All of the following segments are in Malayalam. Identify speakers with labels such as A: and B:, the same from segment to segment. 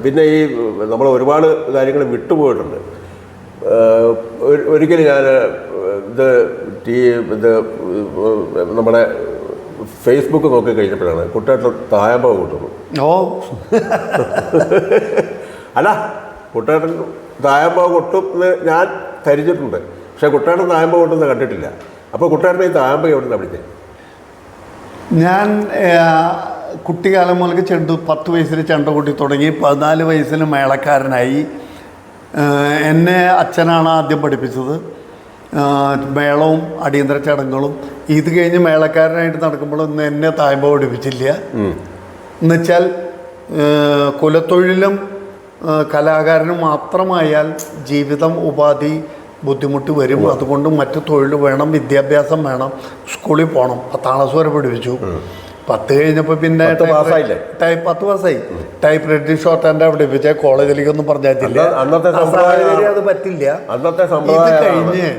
A: പിന്നെ ഈ നമ്മൾ ഒരുപാട് കാര്യങ്ങൾ വിട്ടുപോയിട്ടുണ്ട്. ഒരിക്കലും ഞാൻ ഇത് നമ്മുടെ ഫേസ്ബുക്ക് നോക്കി കഴിഞ്ഞപ്പോഴാണ് കുട്ടേട്ടൻ തായമ്പ കൂട്ടുന്നു. അല്ല, കുട്ടേട്ടൻ തായമ്പ കൊട്ടും എന്ന് ഞാൻ ധരിച്ചിട്ടുണ്ട്, പക്ഷെ കുട്ടേട്ടൻ തായമ്പ കൊട്ടുന്നത് കണ്ടിട്ടില്ല. അപ്പോൾ കുട്ടേട്ടൻ ഈ തായമ്പ എവിടെ നിന്നാണ് പഠിച്ചത്?
B: ഞാൻ കുട്ടിക്കാലം മുതൽ 10 വയസ്സിൽ ചെണ്ട കൂട്ടി തുടങ്ങി. 14 വയസ്സിൽ മേളക്കാരനായി. എന്നെ അച്ഛനാണ് ആദ്യം പഠിപ്പിച്ചത്. മേളവും അടിയന്തര ചടങ്ങുകളും. ഇത് കഴിഞ്ഞ് മേളക്കാരനായിട്ട് നടക്കുമ്പോഴൊന്നും എന്നെ തായമ്പ പഠിപ്പിച്ചില്ല. എന്നുവെച്ചാൽ കുലത്തൊഴിലും കലാകാരനും മാത്രമായാൽ ജീവിതം ഉപാധി ബുദ്ധിമുട്ട് വരും. അതുകൊണ്ട് മറ്റു തൊഴിൽ വേണം, വിദ്യാഭ്യാസം വേണം, സ്കൂളിൽ പോകണം. 10ാം ക്ലാസ് വരെ പഠിപ്പിച്ചു. 10 കഴിഞ്ഞപ്പോൾ പിന്നെ 10 പാസ്സായി. ടൈപ്പ് റൈറ്റിംഗ് ഷോർട്ട് ഹാൻഡ് അവിടെ പഠിപ്പിച്ച കോളേജിലേക്കൊന്നും പറഞ്ഞില്ല. അത് പറ്റില്ല. ഇത് കഴിഞ്ഞ്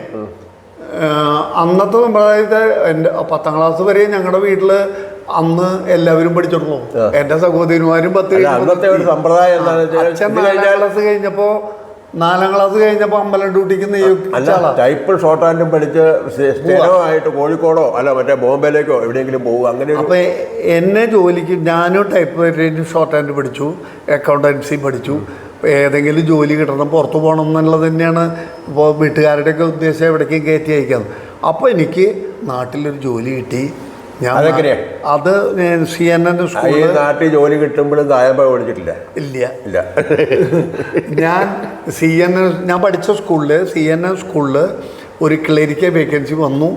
B: അന്നത്തെ സമ്പ്രദായത്തെ എൻ്റെ 10ാം ക്ലാസ് വരെ ഞങ്ങളുടെ വീട്ടിൽ അന്ന് എല്ലാവരും പഠിച്ചിരുന്നു. എൻ്റെ സഹോദരിമാരും 10 അച്ഛൻ 4ാം ക്ലാസ് കഴിഞ്ഞപ്പോൾ 4ാം ക്ലാസ് കഴിഞ്ഞപ്പോൾ അമ്പലം ഡ്യൂട്ടിക്ക്
A: ടൈപ്പ് ഷോർട്ട് ഹാൻഡും പഠിച്ച് സ്ഥിരമായിട്ട് കോഴിക്കോടോ അല്ല മറ്റേ ബോംബെയിലേക്കോ എവിടെയെങ്കിലും പോകുക. അങ്ങനെ
B: അപ്പോൾ എന്നെ ജോലിക്ക് ഞാനും ടൈപ്പ് റൈറ്റിംഗ് ഷോർട്ട് ഹാൻഡ് പഠിച്ചു, അക്കൗണ്ടൻസി പഠിച്ചു. ഏതെങ്കിലും ജോലി കിട്ടണം, പുറത്തു പോകണം എന്നുള്ളത് തന്നെയാണ് ഇപ്പോൾ വീട്ടുകാരുടെയൊക്കെ ഉദ്ദേശം, എവിടേക്കും കയറ്റി അയക്കുന്നത്. അപ്പോൾ എനിക്ക് നാട്ടിലൊരു ജോലി കിട്ടി. അത് CNN സ്കൂളിൽ
A: നാട്ടിൽ ജോലി കിട്ടുമ്പോഴും തായമ്പ പഠിച്ചിട്ടില്ല?
B: ഇല്ല. ഞാൻ ഞാൻ പഠിച്ച സ്കൂളിൽ CNN സ്കൂളിൽ ഒരു ക്ലറിക്കൽ വേക്കൻസി വന്നു.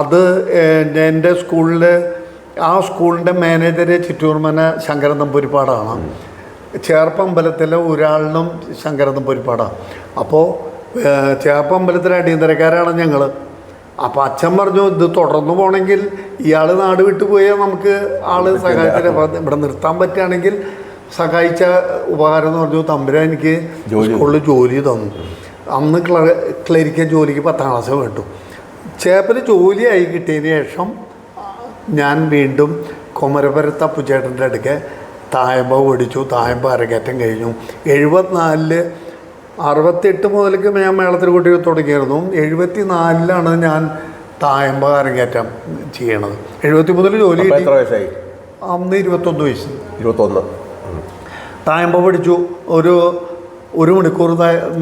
B: അത് എൻ്റെ സ്കൂളിൽ ആ സ്കൂളിൻ്റെ മാനേജർ ചിറ്റൂർമന ശങ്കരൻ നമ്പൂരിപ്പാടാണ്. ചേർപ്പമ്പലത്തിലെ ഒരാളിനും ശങ്കരൻ നമ്പൂരിപ്പാടാണ്. അപ്പോൾ ചേർപ്പമ്പലത്തിലെ അടിയന്തരക്കാരാണ് ഞങ്ങൾ. അപ്പോൾ അച്ഛൻ പറഞ്ഞു, ഇത് തുടർന്നു പോകണമെങ്കിൽ ഇയാൾ നാട് വിട്ടു പോയാൽ നമുക്ക് ആൾ സഹായത്തിന് ഇവിടെ നിർത്താൻ പറ്റുകയാണെങ്കിൽ സഹായിച്ച ഉപകാരം എന്ന് പറഞ്ഞു. തമ്പുരാൻ എനിക്ക് സ്കൂളിൽ ജോലി തന്നു. അന്ന് ക്ലറിക്കൽ ജോലിക്ക് 10ാം ക്ലാസ് വേണ്ടു. ചേപ്പൽ ജോലിയായി കിട്ടിയതിന് ശേഷം ഞാൻ വീണ്ടും കുമരപുരത്ത് അപ്പുചേട്ടൻ്റെ അടുക്ക് തായമ്പ പഠിച്ചു. തായമ്പ അരങ്ങേറ്റം കഴിഞ്ഞു. 74 68 മുതലേക്ക് ഞാൻ മേളത്തിൽ കൂട്ടി തുടങ്ങിയിരുന്നു. 74ലാണ് ഞാൻ തായമ്പ അരങ്ങേറ്റം ചെയ്യണത്. 70 മുതൽ ജോലി കിട്ടി. അന്ന് 21 വയസ്സ്.
A: 21
B: തായമ്പ പഠിച്ചു. ഒരു മണിക്കൂർ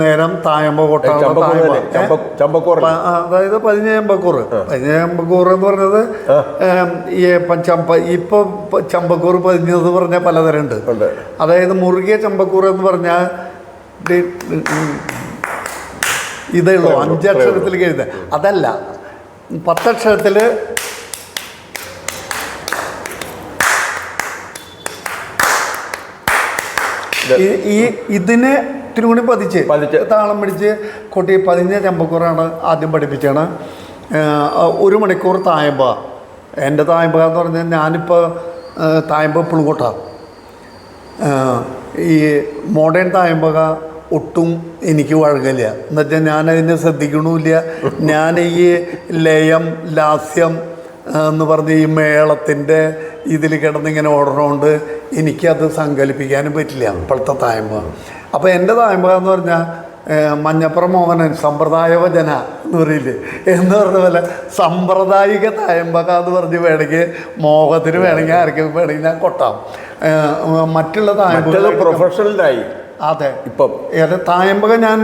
B: നേരം തായമ്പ കൊട്ടാണ്. അതായത് 15 ചമ്പക്കൂർ. 15 ചമ്പക്കൂർ എന്ന് പറഞ്ഞത് ഇപ്പോൾ ചമ്പക്കൂർ 15 പറഞ്ഞാൽ പലതരം ഉണ്ട്. അതായത് മുറുകിയ ചമ്പക്കൂർ എന്ന് പറഞ്ഞാൽ ഇതേ ഉള്ളൂ, 5 അക്ഷരത്തിൽ എഴുതാൻ. അതല്ല, 10 അക്ഷരത്തിൽ ഇതിനെ ഇത്തിരി കൂടി പതിച്ച് താളം പിടിച്ച് കൊട്ടി 15 ചമ്പക്കൂറാണ് ആദ്യം പഠിപ്പിച്ചാണ്. 1 മണിക്കൂർ തായമ്പ. എൻ്റെ തായമ്പ എന്ന് പറഞ്ഞാൽ ഞാനിപ്പോൾ തായമ്പ പുളുകൊട്ടാണ്. ഈ മോഡേൺ തായമ്പക ഒട്ടും എനിക്ക് വഴങ്ങില്ല. എന്നുവെച്ചാൽ ഞാനതിനെ ശ്രദ്ധിക്കണമില്ല. ഞാൻ ഈ ലയം ലാസ്യം എന്ന് പറഞ്ഞ് ഈ മേളത്തിൻ്റെ ഇതിൽ കിടന്നിങ്ങനെ ഓടണോണ്ട് എനിക്കത് സങ്കല്പിക്കാനും പറ്റില്ല ഇപ്പോഴത്തെ തായമ്പ. അപ്പോൾ എൻ്റെ തായമ്പ എന്ന് പറഞ്ഞാൽ മഞ്ഞപ്പുറം മോഹനൻ സമ്പ്രദായവചന എന്ന് പറയില്ലേ എന്ന് പറഞ്ഞ പോലെ സാമ്പ്രദായിക തായമ്പക എന്ന് പറഞ്ഞ് വേണമെങ്കിൽ മോഹത്തിന് വേണമെങ്കിൽ ആർക്കും വേണമെങ്കിൽ ഞാൻ കൊട്ടാം. മറ്റുള്ള തായമ്പക
A: പ്രൊഫഷണലായി.
B: അതെ. ഇപ്പം തായമ്പക ഞാൻ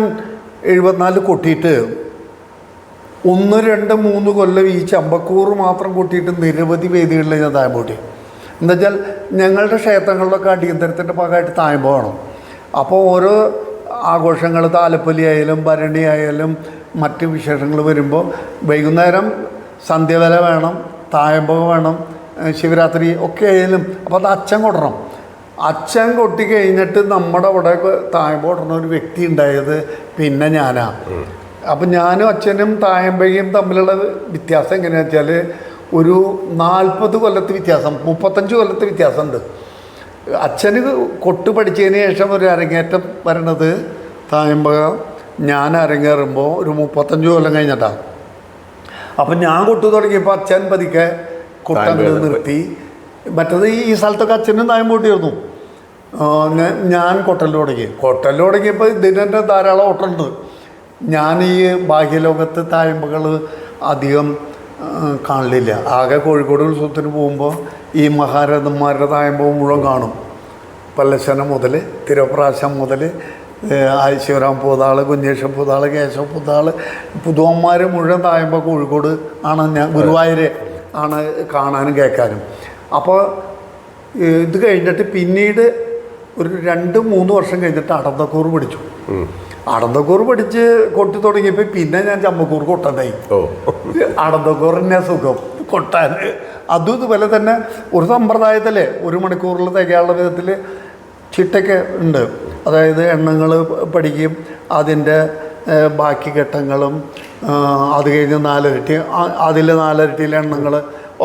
B: 74 കൊട്ടിയിട്ട് 1, 2, 3 കൊല്ലം ഈ ചമ്പക്കൂറ് മാത്രം കൊട്ടിയിട്ട് നിരവധി വേദികളിൽ ഞാൻ തായമ്പ കൊട്ടി. എന്നുവെച്ചാൽ ഞങ്ങളുടെ ക്ഷേത്രങ്ങളിലൊക്കെ അടിയന്തരത്തിൻ്റെ ഭാഗമായിട്ട് തായമ്പ വേണം. അപ്പോൾ ഓരോ ആഘോഷങ്ങൾ, താലപ്പൊലി ആയാലും ഭരണി ആയാലും മറ്റ് വിശേഷങ്ങൾ വരുമ്പോൾ വൈകുന്നേരം സന്ധ്യവേല വേണം, തായമ്പ വേണം, ശിവരാത്രി ഒക്കെ ആയാലും. അപ്പോൾ അത് അച്ഛൻ കൊട്ടണം. അച്ഛൻ കൊട്ടി കഴിഞ്ഞിട്ട് നമ്മുടെ അവിടെ തായമ്പ കൊട്ടുന്ന ഒരു വ്യക്തി ഉണ്ടായത് പിന്നെ ഞാനാണ്. അപ്പം ഞാനും അച്ഛനും തായമ്പയും തമ്മിലുള്ള വ്യത്യാസം എങ്ങനെയാണെന്ന് വെച്ചാൽ ഒരു 40 കൊല്ലത്ത് വ്യത്യാസം, 35 കൊല്ലത്ത് വ്യത്യാസമുണ്ട്. അച്ഛന് കൊട്ട് പഠിച്ചതിന് ശേഷം ഒരു അരങ്ങേറ്റം വരണത് തായമ്പക ഞാൻ അരങ്ങേറുമ്പോൾ ഒരു 35 കൊല്ലം കഴിഞ്ഞിട്ടാണ്. അപ്പം ഞാൻ കൊട്ട് തുടങ്ങിയപ്പോൾ അച്ഛൻ പതുക്കെ കൊട്ടങ്ങൾ നിർത്തി. മറ്റത് ഈ സ്ഥലത്തൊക്കെ അച്ഛനും തായം പൊട്ടിയിരുന്നു. ഞാൻ കൊട്ടൽ തുടങ്ങിയപ്പോൾ ഇതിനെ ധാരാളം ഓട്ടമുണ്ട്. ഞാൻ ഈ ബാഹ്യലോകത്ത് തായമ്പകൾ അധികം കാണില്ല. ആകെ കോഴിക്കോട് ഉത്സവത്തിന് പോകുമ്പോൾ ഈ മഹാരഥന്മാരുടെ തായമ്പം മുഴുവൻ കാണും. പല്ലശ്ശന മുതൽ തിരുപ്രാശം മുതൽ ശിവരാം പൂതാള്, കുഞ്ഞേശ്വര പൂതാള്, കേശവ പൂതാള്, പുതുവന്മാർ മുഴുവൻ തായമ്പോൾ കോഴിക്കോട് ആണ്. ഞാൻ ഗുരുവായൂർ ആണ് കാണാനും കേൾക്കാനും. അപ്പോൾ ഇത് കഴിഞ്ഞിട്ട് പിന്നീട് ഒരു 2-3 വർഷം കഴിഞ്ഞിട്ട് അടന്തക്കൂറ് പഠിച്ചു. അടന്തക്കൂറ് പഠിച്ച് കൊട്ടി തുടങ്ങിയപ്പോൾ പിന്നെ ഞാൻ ചമ്പക്കൂർ കൊട്ടനായി. അടന്തക്കൂർ തന്നെ സുഖം കൊട്ടാൻ. അതും ഇതുപോലെ തന്നെ ഒരു സമ്പ്രദായത്തിൽ 1 മണിക്കൂറിൽ തികയാനുള്ള വിധത്തിൽ ചിട്ടയ്ക്ക് ഉണ്ട്. അതായത് എണ്ണങ്ങൾ പഠിക്കും, അതിൻ്റെ ബാക്കി ഘട്ടങ്ങളും, അത് കഴിഞ്ഞ് 4 ഇരട്ടി, അതിൽ 4 ഇരട്ടിയിലെ എണ്ണങ്ങൾ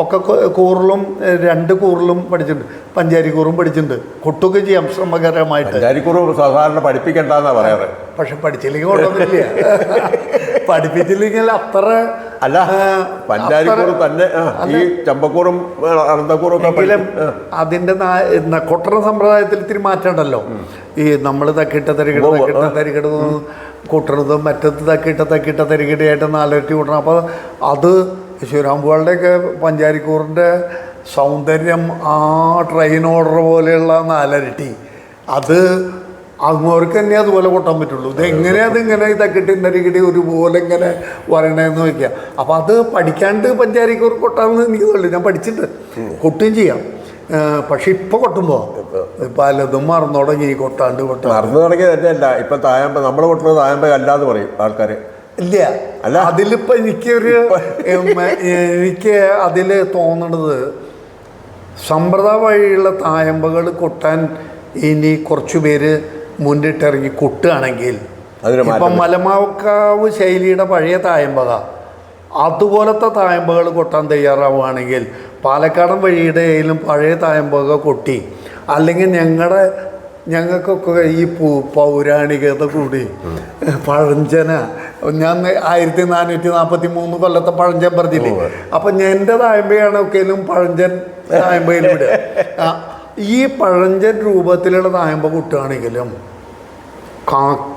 B: ഒക്കെ കൂറിലും 2 കൂറിലും പഠിച്ചിട്ടുണ്ട്. പഞ്ചാരി കൂറും പഠിച്ചിട്ടുണ്ട്. കൊട്ടൊക്കെ ചെയ്യാം ശ്രമകരമായിട്ട്.
A: പഞ്ചാരിക്കൂറ് സാധാരണ പഠിപ്പിക്കണ്ടെന്നാ പറയാറ്.
B: പക്ഷെ പഠിച്ചില്ലെങ്കിൽ കൊണ്ടൊന്നുമില്ല. പഠിപ്പിച്ചില്ലെങ്കിൽ അത്ര
A: അല്ല, പഞ്ചാരിക്കൂറ് തന്നെ ഈ ചമ്പക്കൂറും അനന്തക്കൂറും ഒക്കെ
B: അതിൻ്റെ കൊട്ടണ സമ്പ്രദായത്തിൽ ഇത്തിരി മാറ്റമുണ്ടല്ലോ. ഈ നമ്മൾ തക്കിട്ട തരികിട കൂട്ടണതും മറ്റത്ത് തക്കിട്ട തരികിടയായിട്ട് 4 ഇരട്ടി കൂട്ടണം. അപ്പോൾ അത് ശിവരാമ്പുകളുടെയൊക്കെ പഞ്ചാരിക്കൂറിൻ്റെ സൗന്ദര്യം ആ ട്രെയിൻ ഓർഡർ പോലെയുള്ള 4 ഇരട്ടി, അത് അങ്ങോർക്ക് തന്നെ അതുപോലെ കൊട്ടാൻ പറ്റുള്ളൂ. ഇതെങ്ങനെ അതിങ്ങനെ തക്കിട്ട് തരികിടി ഒരുപോലെ ഇങ്ങനെ വരണേന്ന് വയ്ക്കുക. അപ്പോൾ അത് പഠിക്കാണ്ട് പഞ്ചാരിക്കൂർ കൊട്ടാമെന്ന് എനിക്ക് തോന്നി. ഞാൻ പഠിച്ചിട്ട് കൊട്ടുകയും ചെയ്യാം. പക്ഷെ ഇപ്പോൾ കൊട്ടുമ്പോൾ പലതും മറന്നു തുടങ്ങി. കൊട്ടാണ്ട്
A: മറന്നു തുടങ്ങിയത് തന്നെയല്ല. ഇപ്പം തായമ്പ നമ്മൾ കൊട്ടുന്നത് തായമ്പ അല്ലാന്ന് പറയും ആൾക്കാർ.
B: ഇല്ല, അല്ല അതിലിപ്പോൾ എനിക്ക് അതിൽ തോന്നണത് സമ്പ്രദായ വഴിയുള്ള തായമ്പകൾ കൊട്ടാൻ ഇനി കുറച്ചു പേര് മുന്നിട്ടിറങ്ങി കൊട്ടുകയാണെങ്കിൽ, ഇപ്പം മലമാവക്കാവ് ശൈലിയുടെ പഴയ തായമ്പക അതുപോലത്തെ തായമ്പകൾ കൊട്ടാൻ തയ്യാറാവുകയാണെങ്കിൽ പാലക്കാടൻ വഴിയുടെ ആയാലും പഴയ തായമ്പക കൊട്ടി, അല്ലെങ്കിൽ ഞങ്ങൾക്കൊക്കെ ഈ പൗരാണികത കൂടി പഴഞ്ചന, ഞാൻ 1443 കൊല്ലത്തെ പഴഞ്ചൻ പറഞ്ഞില്ലേ. അപ്പം എൻ്റെ തായമ്പയാണ് ഒക്കെയും പഴഞ്ചൻ തായമ്പയിൽ വിടുക. ഈ പഴഞ്ചൻ രൂപത്തിലുള്ള തായമ്പ കൊട്ടുകയാണെങ്കിലും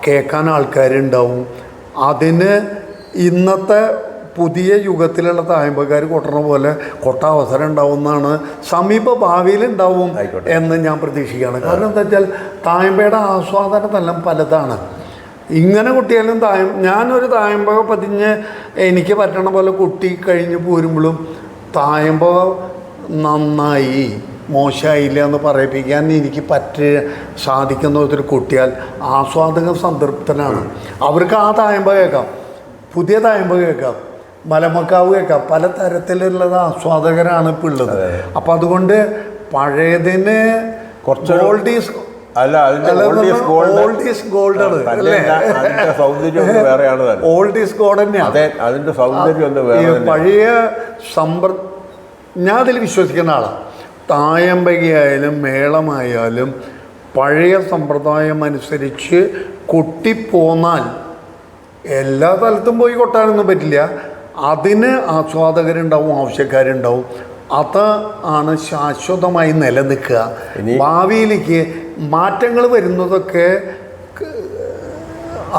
B: കേൾക്കാൻ ആൾക്കാരുണ്ടാവും. അതിന് ഇന്നത്തെ പുതിയ യുഗത്തിലുള്ള തായമ്പക്കാർ കൊട്ടണ പോലെ കൊട്ട അവസരം ഉണ്ടാവുമെന്നാണ്, സമീപ ഭാവിയിൽ ഉണ്ടാവും എന്ന് ഞാൻ പ്രതീക്ഷിക്കുകയാണ്. കാരണം എന്താ വെച്ചാൽ തായമ്പയുടെ ആസ്വാദനമെല്ലാം പലതാണ്. ഇങ്ങനെ കുട്ടിയാലും ഞാനൊരു തായമ്പക പതിഞ്ഞ് എനിക്ക് പറ്റണ പോലെ കുട്ടി കഴിഞ്ഞ് പോരുമ്പോഴും തായമ്പ നന്നായി മോശമായില്ല എന്ന് പറയിപ്പിക്കാൻ എനിക്ക് സാധിക്കുന്ന ഒരു കുട്ടിയാൽ ആസ്വാദകൻ സംതൃപ്തനാണ്. അവർക്ക് ആ തായമ്പ കേൾക്കാം, പുതിയ തായമ്പ കേൾക്കാം, മലമക്കാവ് കേൾക്കാം. പല തരത്തിലുള്ള ആസ്വാദകരാണ് ഇപ്പോൾ ഉള്ളത്. അപ്പം അതുകൊണ്ട് പഴയതിന് കുറച്ച് ഓൾഡ് ഈസ് ഗോൾഡ് ആണ് അല്ലേ? ഓൾഡ് ഈസ് ഗോൾഡ് തന്നെയാണ്. പഴയ ഞാൻ അതിൽ വിശ്വസിക്കുന്ന ആളാണ്. തായമ്പകയായാലും മേളമായാലും പഴയ സമ്പ്രദായം അനുസരിച്ച് കൊട്ടിപ്പോന്നാൽ എല്ലാ സ്ഥലത്തും പോയി കൊട്ടാനൊന്നും പറ്റില്ല. അതിന് ആസ്വാദകരുണ്ടാവും, ആവശ്യക്കാരുണ്ടാവും. അത് ആണ് ശാശ്വതമായി നിലനിൽക്കുക. ഭാവിയിലേക്ക് മാറ്റങ്ങൾ വരുന്നതൊക്കെ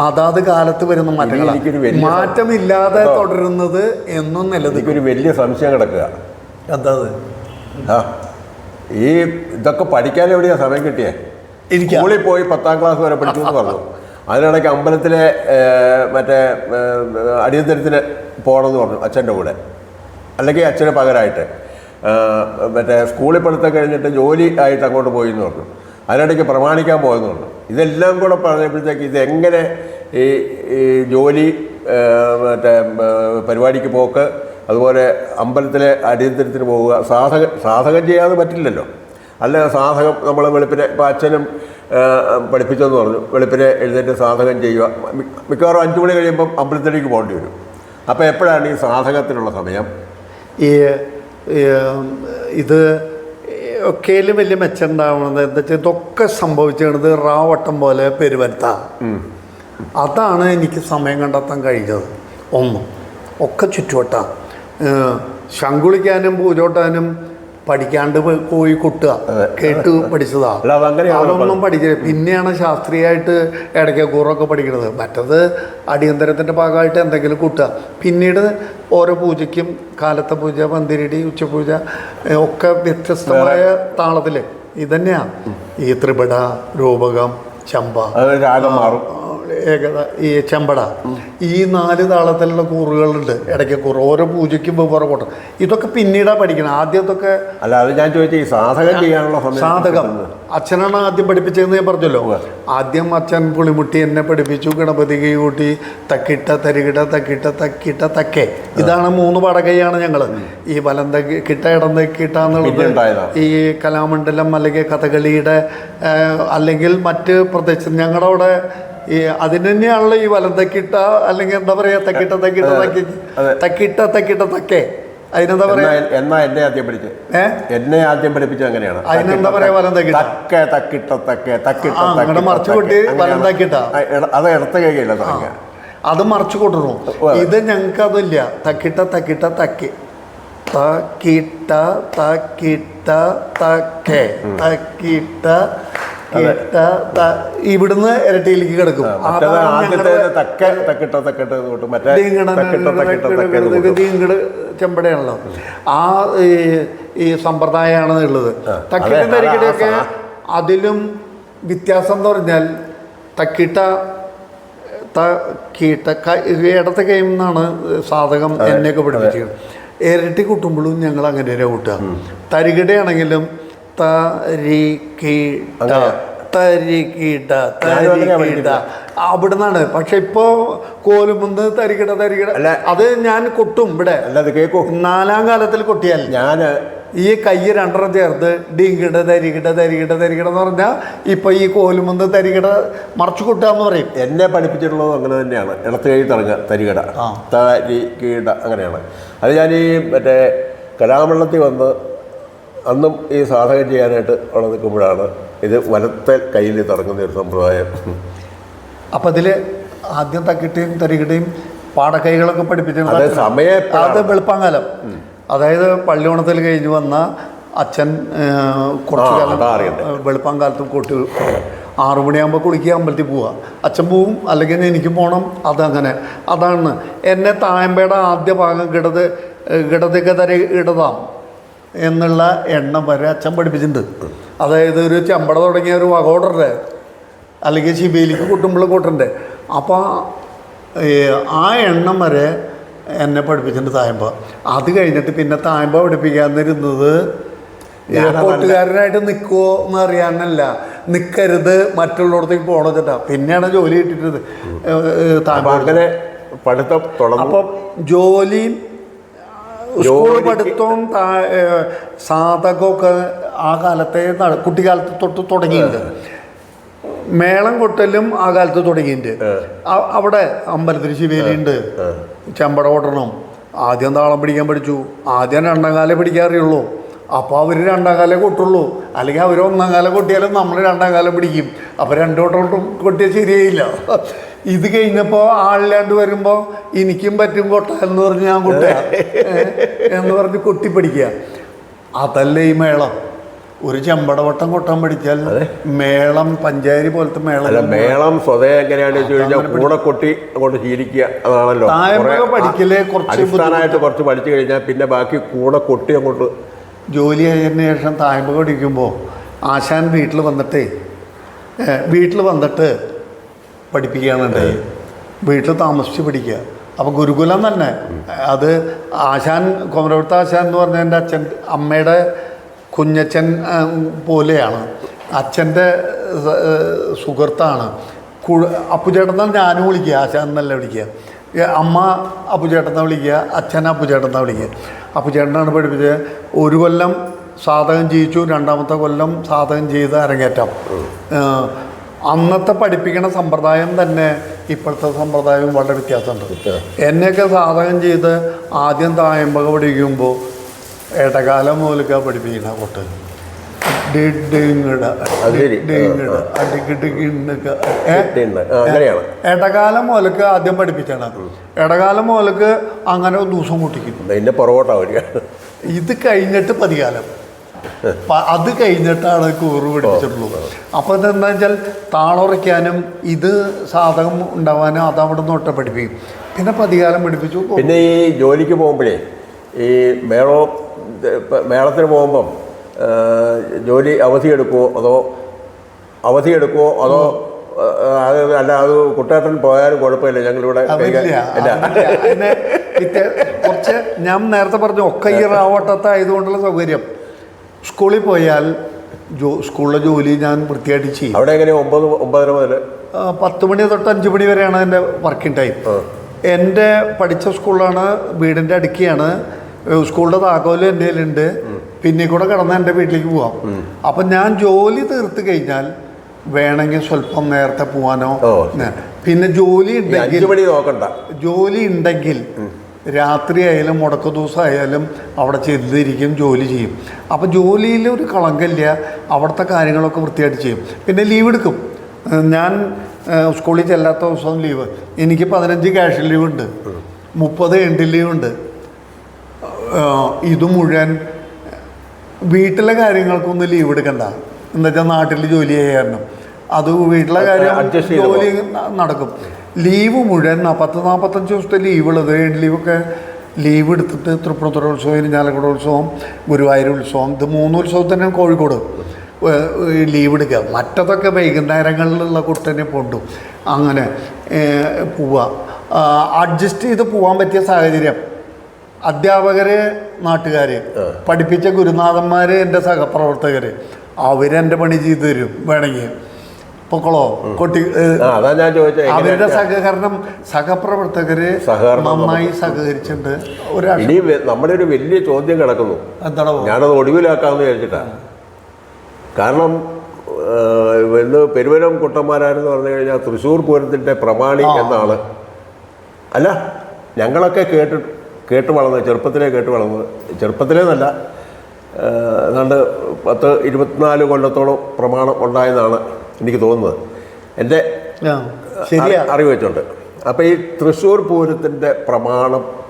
B: അതാത് കാലത്ത് വരുന്ന മാറ്റങ്ങളാണ്. മാറ്റമില്ലാതെ തുടരുന്നത് എന്നും നിലനിൽക്കും.
A: ഒരു വലിയ സംശയം കിടക്കുക.
B: എന്താ
A: ഈ ഇതൊക്കെ പഠിക്കാൻ എവിടെയാണ് സമയം കിട്ടിയേ? സ്കൂളിൽ പോയി 10ാം ക്ലാസ് വരെ പഠിച്ചു എന്ന് പറഞ്ഞു. അതിനിടയ്ക്ക് അമ്പലത്തിലെ മറ്റേ അടിയന്തരത്തിന് പോകണമെന്ന് പറഞ്ഞു അച്ഛൻ്റെ കൂടെ, അല്ലെങ്കിൽ അച്ഛന് പകരമായിട്ട്. മറ്റേ സ്കൂളിൽ പഠിത്തം കഴിഞ്ഞിട്ട് ജോലി ആയിട്ട് അങ്ങോട്ട് പോയി എന്ന് പറഞ്ഞു. അതിനിടയ്ക്ക് പ്രമാണിക്കാൻ പോയെന്ന് പറഞ്ഞു. ഇതെല്ലാം കൂടെ പറഞ്ഞപ്പോഴത്തേക്ക് ഇതെങ്ങനെ ഈ ജോലി, മറ്റേ പരിപാടിക്ക് പോക്ക്, അതുപോലെ അമ്പലത്തിലെ അടിയന്തരത്തിന് പോവുക, സാധകം ചെയ്യാതെ പറ്റില്ലല്ലോ. അല്ല, സാധകം നമ്മൾ വെളുപ്പിനെ ഇപ്പോൾ അച്ഛനും പഠിപ്പിച്ചെന്ന് പറഞ്ഞു, വെളുപ്പിനെ എഴുന്നേറ്റ് സാധകം ചെയ്യുക. മിക്കവാറും 5 മണി കഴിയുമ്പം അമ്പലത്തിലേക്ക് പോകേണ്ടി വരും. അപ്പോൾ എപ്പോഴാണ് ഈ സാധകത്തിനുള്ള സമയം?
B: ഈ ഇത് ഒക്കെയിലും വലിയ മെച്ചം ഉണ്ടാവണത് എന്താ വെച്ചാൽ ഇതൊക്കെ സംഭവിച്ചത് റാവട്ടം പോലെ പെരുവരുത്താണ്. അതാണ് എനിക്ക് സമയം കണ്ടെത്താൻ കഴിഞ്ഞത്. ഒന്നും ഒക്കെ ചുറ്റുവട്ടാണ്. ശങ്കുളിക്കാനും പൂജോട്ടാനും പഠിക്കാണ്ട് പോയി കൊട്ടുക, കേട്ട് പഠിച്ചതാ. അതൊന്നും പഠിക്കില്ല. പിന്നെയാണ് ശാസ്ത്രീയമായിട്ട് ഇടയ്ക്കൂറൊക്കെ പഠിക്കുന്നത്. മറ്റത് അടിയന്തരത്തിൻ്റെ ഭാഗമായിട്ട് എന്തെങ്കിലും കൂട്ടുക. പിന്നീട് ഓരോ പൂജയ്ക്കും കാലത്തെ പൂജ, പന്തിരിടി, ഉച്ചപൂജ ഒക്കെ വ്യത്യസ്തമായ താളത്തിൽ ഇതന്നെയാണ്. ഈ ത്രിപട, രൂപകം, ചമ്പ,
A: രാഗം മാറും,
B: ഈ ചെമ്പട, ഈ 4 താളത്തിലുള്ള കൂറുകളുണ്ട്. ഇടയ്ക്കൂറ് ഓരോ പൂജയ്ക്കും വെവ്വേറെ കൂട്ടം. ഇതൊക്കെ പിന്നീടാണ് പഠിക്കണം. ആദ്യത്തൊക്കെ
A: അല്ല, അത് ഞാൻ ചോദിച്ചു ഈ സാധകം ചെയ്യാനുള്ള
B: സാധകം അച്ഛനാണ് ആദ്യം പഠിപ്പിച്ചതെന്ന് ഞാൻ പറഞ്ഞല്ലോ. ആദ്യം അച്ഛൻ പുളിമുട്ടി എന്നെ പഠിപ്പിച്ചു. ഗണപതി കൈ കൂട്ടി തക്കിട്ട തരികിട തക്കിട്ട തക്കിട്ട തക്കേ. ഇതാണ് 3 പടകൈയാണ് ഞങ്ങൾ. ഈ വലം തക്കിട്ട ഇടം തക്കിട്ട എന്നുള്ളത് ഈ കലാമണ്ഡലം അല്ലെങ്കിൽ കഥകളിയുടെ അല്ലെങ്കിൽ മറ്റ് പ്രദേശം ഞങ്ങളുടെ അവിടെ ഈ അതിന് തന്നെയാണല്ലോ ഈ വലം തക്കിട്ട അല്ലെങ്കിൽ എന്താ പറയുക തക്കിട്ട തക്കിട്ട തക്കി തക്കിട്ട തക്കിട്ട തക്കേ. അതിനെന്താ പറയാ?
A: എന്നെ ആദ്യം പഠിപ്പിച്ചത് അങ്ങനെയാണ്.
B: അതിനെന്താ പറയാ? വലം തക്കിട്ട
A: തക്കിട്ട തക്കേ തക്കിട്ട
B: അങ്ങനെ മറിച്ചു കൊട്ടി വലം തക്കിട്ട.
A: അത് ഇടത്ത കൈകയില്ല,
B: അത് മറിച്ചു കൊട്ടുന്നു. ഇത് ഞങ്ങൾക്ക് അതില്ല. തക്കിട്ട തക്കിട്ട തക്കി തക്കിട്ട തക്കിട്ട തക്കേ തക്കിട്ട ഇവിടുന്ന് ഇരട്ടിയിലേക്ക് കിടക്കും. ചെമ്പടയാണല്ലോ. ആ ഈ സമ്പ്രദായമാണ് ഉള്ളത്. തക്കിട്ട തരികിടയൊക്കെ അതിലും വ്യത്യാസം എന്ന് പറഞ്ഞാൽ തക്കിട്ട ഇടത്തെ കൈയിൽ നിന്നാണ് സാധകം എന്നെയൊക്കെ പഠിപ്പിച്ചത്. ഇരട്ടി കൂട്ടുമ്പോഴും ഞങ്ങൾ അങ്ങനെ കൂട്ടുക. തരികിടയാണെങ്കിലും അവിടുന്നാണ്. പക്ഷെ ഇപ്പോ കോലുമുന്ന് തരികിട തരികിട അത് ഞാൻ കൊട്ടും ഇവിടെ. 4ാം കാലത്തിൽ കൊട്ടിയാൽ ഞാൻ ഈ കൈ 2 ചേർത്ത് ഡിങ്കിട തരികിട തരികിട തരികിട എന്ന് പറഞ്ഞാൽ ഇപ്പൊ ഈ കോലുമുന്ന് തരികിട മറച്ചു കൊട്ടാന്ന് പറയും.
A: എന്നെ പഠിപ്പിച്ചിട്ടുള്ളത് അങ്ങനെ തന്നെയാണ്. ഇടത്ത് കൈ തരികിട തരികിട അങ്ങനെയാണ്. അത് ഞാൻ ഈ മറ്റേ കലാമണ്ഡലത്തിൽ വന്ന് അന്നും ഈ സാധകം ചെയ്യാനായിട്ട് അവിടെ നിൽക്കുമ്പോഴാണ് ഇത് വലത്തെ കയ്യിൽ തുടങ്ങുന്ന ഒരു സമ്പ്രദായം.
B: അപ്പം അതിൽ ആദ്യം തക്കിട്ടയും തരികിടയും പാടക്കൈകളൊക്കെ പഠിപ്പിച്ചിട്ടുണ്ട്. അത് വെളുപ്പാങ്കാലം, അതായത് പള്ളിയോണത്തിൽ കഴിഞ്ഞ് വന്ന അച്ഛൻ കുറച്ച് കാലം വെളുപ്പാങ്കാലത്തും കൊട്ടി 6 മണിയാകുമ്പോൾ കുളിക്കുക, അമ്പലത്തിൽ പോവുക. അച്ഛൻ പോവും, അല്ലെങ്കിൽ എനിക്ക് പോകണം. അതങ്ങനെ അതാണ് എന്നെ തായമ്പയുടെ ആദ്യ ഭാഗം കിടതൊക്കെ ഇടതാം എന്നുള്ള എണ്ണം വരെ അച്ഛൻ പഠിപ്പിച്ചിട്ടുണ്ട്. അതായത് ഒരു ചെമ്പട തുടങ്ങിയ ഒരു വകോടറുടെ അല്ലെങ്കിൽ ശിബയിലേക്ക് കൊട്ടുമ്പോൾ കൊട്ടണ്ടേ. അപ്പോൾ ആ എണ്ണം വരെ എന്നെ പഠിപ്പിച്ചിട്ടുണ്ട് തായമ്പ. അത് കഴിഞ്ഞിട്ട് പിന്നെ തായമ്പ പഠിപ്പിക്കാന്നിരുന്നത് കൂട്ടുകാരനായിട്ട് നിൽക്കുമോ എന്ന് അറിയാനല്ല, നിൽക്കരുത് മറ്റുള്ളടത്തേക്ക് പോകണം വെച്ചിട്ടാ. പിന്നെയാണ് ജോലി കിട്ടിയിട്ടത് തായമ്പ.
A: അങ്ങനെ പഠിത്തം
B: അപ്പം ജോലിയും സ്കൂൾ പഠിത്തവും സാധകമൊക്കെ ആ കാലത്തെ കുട്ടിക്കാലത്ത് തൊട്ട് തുടങ്ങിയിട്ടുണ്ട്. മേളം കൊട്ടലും ആ കാലത്ത് തുടങ്ങിയിട്ടുണ്ട്. അവിടെ അമ്പലത്തിൽ ശിവേലിയുണ്ട്. ചെമ്പട കൊട്ടണം. ആദ്യം താളം പിടിക്കാൻ പഠിച്ചു. ആദ്യം 2ാം കാലം പിടിക്കാൻ അറിയുള്ളൂ. അപ്പോൾ അവർ 2ാം കാലം കൊട്ടുള്ളൂ. അല്ലെങ്കിൽ അവർ 1ാം കാലം കൊട്ടിയാലും നമ്മൾ 2ാം കാലം പിടിക്കും. അപ്പോൾ 2 വട്ടം കൊട്ടിയാൽ ശരിയായില്ല. ഇത് കഴിഞ്ഞപ്പോൾ ആളില്ലാണ്ട് വരുമ്പോൾ എനിക്കും പറ്റും കൊട്ടാന്ന് പറഞ്ഞ് ഞാൻ കൊട്ടുക എന്ന് പറഞ്ഞ് കൊട്ടി പഠിക്കുക. അതല്ലേ ഈ മേളം. ഒരു ചെമ്പടവട്ടം കൊട്ടാൻ പഠിച്ചാൽ മേളം പഞ്ചായരി പോലത്തെ
A: മേളം സ്വതേ എങ്ങനെയാണെന്ന് കൂടെ കൊട്ടി അങ്ങോട്ട് ശീലിക്കുക. അതാണല്ലോ
B: പഠിക്കല്.
A: കുറച്ച് പഠിച്ചു കഴിഞ്ഞാൽ പിന്നെ ബാക്കി കൂടെ കൊട്ടി അങ്ങോട്ട്
B: ജോലി കഴിഞ്ഞതിന് ശേഷം തായമ്പ പഠിക്കുമ്പോൾ ആശാൻ വീട്ടിൽ വന്നിട്ട് പഠിപ്പിക്കുകയാണുണ്ടായി. വീട്ടിൽ താമസിച്ച് പഠിക്കുക. അപ്പോൾ ഗുരുകുലം തന്നെ. അത് ആശാൻ കൊമരവൃത്ത ആശാൻ എന്ന് പറഞ്ഞാൽ എൻ്റെ അമ്മയുടെ കുഞ്ഞച്ഛൻ പോലെയാണ്. അച്ഛൻ്റെ സുഹൃത്താണ്. അപ്പുചേട്ടനാണ് ഞാനും വിളിക്കുക. ആശാൻ എന്നല്ല വിളിക്കുക. അമ്മ അപ്പുചേട്ടനെ വിളിക്കുക, അച്ഛൻ അപ്പുചേട്ടനെ വിളിക്കുക. അപ്പുചേട്ടനാണ് പഠിപ്പിച്ചത്. 1 കൊല്ലം സാധകം ചെയ്യിച്ചു. 2ാമത്തെ കൊല്ലം സാധകം ചെയ്ത് അരങ്ങേറ്റം. അന്നത്തെ പഠിപ്പിക്കണ സമ്പ്രദായം തന്നെ ഇപ്പോഴത്തെ സമ്പ്രദായവും വളരെ വ്യത്യാസമുണ്ട്. എന്നെയൊക്കെ സാധകം ചെയ്ത് ആദ്യം തായമ്പക പഠിക്കുമ്പോൾ ഇടകാലം മുതലൊക്കെ പഠിപ്പിക്കണ കൊട്ട് ഇടകാലം മുതലൊക്കെ ആദ്യം പഠിപ്പിച്ചാണ്. ഇടകാലം മുതലൊക്കെ അങ്ങനെ ദിവസം കൂട്ടിക്കുന്നു.
A: ഇതിന്റെ പുറകോട്ടാ വരിക.
B: ഇത് കഴിഞ്ഞിട്ട് പതികാലം, അത് കഴിഞ്ഞിട്ടാണ് കൂറ് പിടിപ്പിച്ചിട്ടുള്ളൂ. അപ്പോൾ ഇതെന്താ വെച്ചാൽ താളുറയ്ക്കാനും ഇത് സാധകം ഉണ്ടാവാനും അതവിടെ നിന്ന് ഒട്ട പഠിപ്പിക്കും. പിന്നെ പതികാലം പഠിപ്പിച്ചു.
A: പിന്നെ ഈ ജോലിക്ക് പോകുമ്പോഴേ ഈ മേളത്തിന് പോകുമ്പം ജോലി അവധിയെടുക്കുമോ അതോ അല്ല അത് കുട്ടേട്ടൻ പോയാലും കുഴപ്പമില്ല, ഞങ്ങളിവിടെ
B: കുറച്ച് ഞാൻ നേരത്തെ പറഞ്ഞു ഒക്കെ ഈ റാവട്ടത്തായതുകൊണ്ടുള്ള സൗകര്യം. സ്കൂളിൽ പോയാൽ സ്കൂളിലെ ജോലി ഞാൻ വൃത്തിയായിട്ട് ചെയ്യും.
A: അവിടെ എങ്ങനെ 9:30 മുതൽ
B: 10 മണി തൊട്ട് 5 മണി വരെയാണ് എൻ്റെ വർക്കിംഗ് ടൈം. എൻ്റെ പഠിച്ച സ്കൂളാണ്, വീടിൻ്റെ അടുക്കിയാണ്. സ്കൂളിൻ്റെ താക്കോല് എൻ്റെ കയ്യിലുണ്ട്. പിന്നെ കൂടെ കിടന്ന് എൻ്റെ വീട്ടിലേക്ക് പോവാം. അപ്പം ഞാൻ ജോലി തീർത്ത് കഴിഞ്ഞാൽ വേണമെങ്കിൽ സ്വല്പം നേരത്തെ പോകാനോ. പിന്നെ ജോലി ഉണ്ടെങ്കിൽ രാത്രി ആയാലും മുടക്ക ദിവസമായാലും അവിടെ ചെന്നിരിക്കും, ജോലി ചെയ്യും. അപ്പോൾ ജോലിയിൽ ഒരു കളങ്കമില്ല, അവിടുത്തെ കാര്യങ്ങളൊക്കെ വൃത്തിയായിട്ട് ചെയ്യും. പിന്നെ ലീവ് എടുക്കും. ഞാൻ സ്കൂളിൽ ചെല്ലാത്ത ദിവസം ലീവ്. എനിക്ക് 15 ക്യാഷ് ലീവുണ്ട്, 30 എൻഡ് ലീവുണ്ട്. ഇത് മുഴുവൻ വീട്ടിലെ കാര്യങ്ങൾക്കൊന്നും ലീവ് എടുക്കണ്ട. എന്നുവെച്ചാൽ നാട്ടിൽ ജോലി ചെയ്യാനും അത് വീട്ടിലെ കാര്യം ജോലി നടക്കും. ലീവ് മുഴുവൻ 40-45 ദിവസത്തെ ലീവുള്ളത്. എൻഡ് ലീവൊക്കെ ലീവ് എടുത്തിട്ട് തൃപ്പൂണിത്തുറ ഇരിഞ്ഞാലക്കുട ഉത്സവം, ഗുരുവായൂർ ഉത്സവം, ഇത് 3 ഉത്സവത്തിന് കോഴിക്കോട് ലീവ് എടുക്കുക. മറ്റതൊക്കെ വൈകുന്നേരങ്ങളിലുള്ള കുട്ടനെ കൊണ്ടു അങ്ങനെ പോവുക. അഡ്ജസ്റ്റ് ചെയ്ത് പോകാൻ പറ്റിയ സാഹചര്യം. അധ്യാപകർ, നാട്ടുകാർ, പഠിപ്പിച്ച ഗുരുനാഥന്മാർ, എൻ്റെ സഹപ്രവർത്തകർ, അവരെൻ്റെ പണി ചെയ്തു തരും. വേണമെങ്കിൽ പൊക്കളോ കൊട്ടി അവരുടെ സഹകരണം, സഹപ്രവർത്തകര് നന്നായി സഹകരിച്ചിട്ടുണ്ട്.
A: നമ്മുടെ ഒരു വലിയ ചോദ്യം കിടക്കുന്നു. എന്താണോ ഞാനത് ഒടുവിലാക്കാമെന്ന് വിചാരിച്ചിട്ടാണ്. കാരണം ഇന്ന് പെരുവനം കുട്ടന്മാരാരെന്ന് പറഞ്ഞു കഴിഞ്ഞാൽ തൃശ്ശൂർ പൂരത്തിൻ്റെ പ്രമാണി എന്നാണ്. അല്ല, ഞങ്ങളൊക്കെ കേട്ട് വളർന്നത്, ചെറുപ്പത്തിലേന്നല്ല, ഏതാണ്ട് 10-24 കൊല്ലത്തോളം പ്രമാണം ഉണ്ടായെന്നാണ് എനിക്ക് തോന്നുന്നത്, എൻ്റെ അറിവ് വെച്ചുകൊണ്ട്. അപ്പോൾ ഈ തൃശ്ശൂർ പൂരത്തിൻ്റെ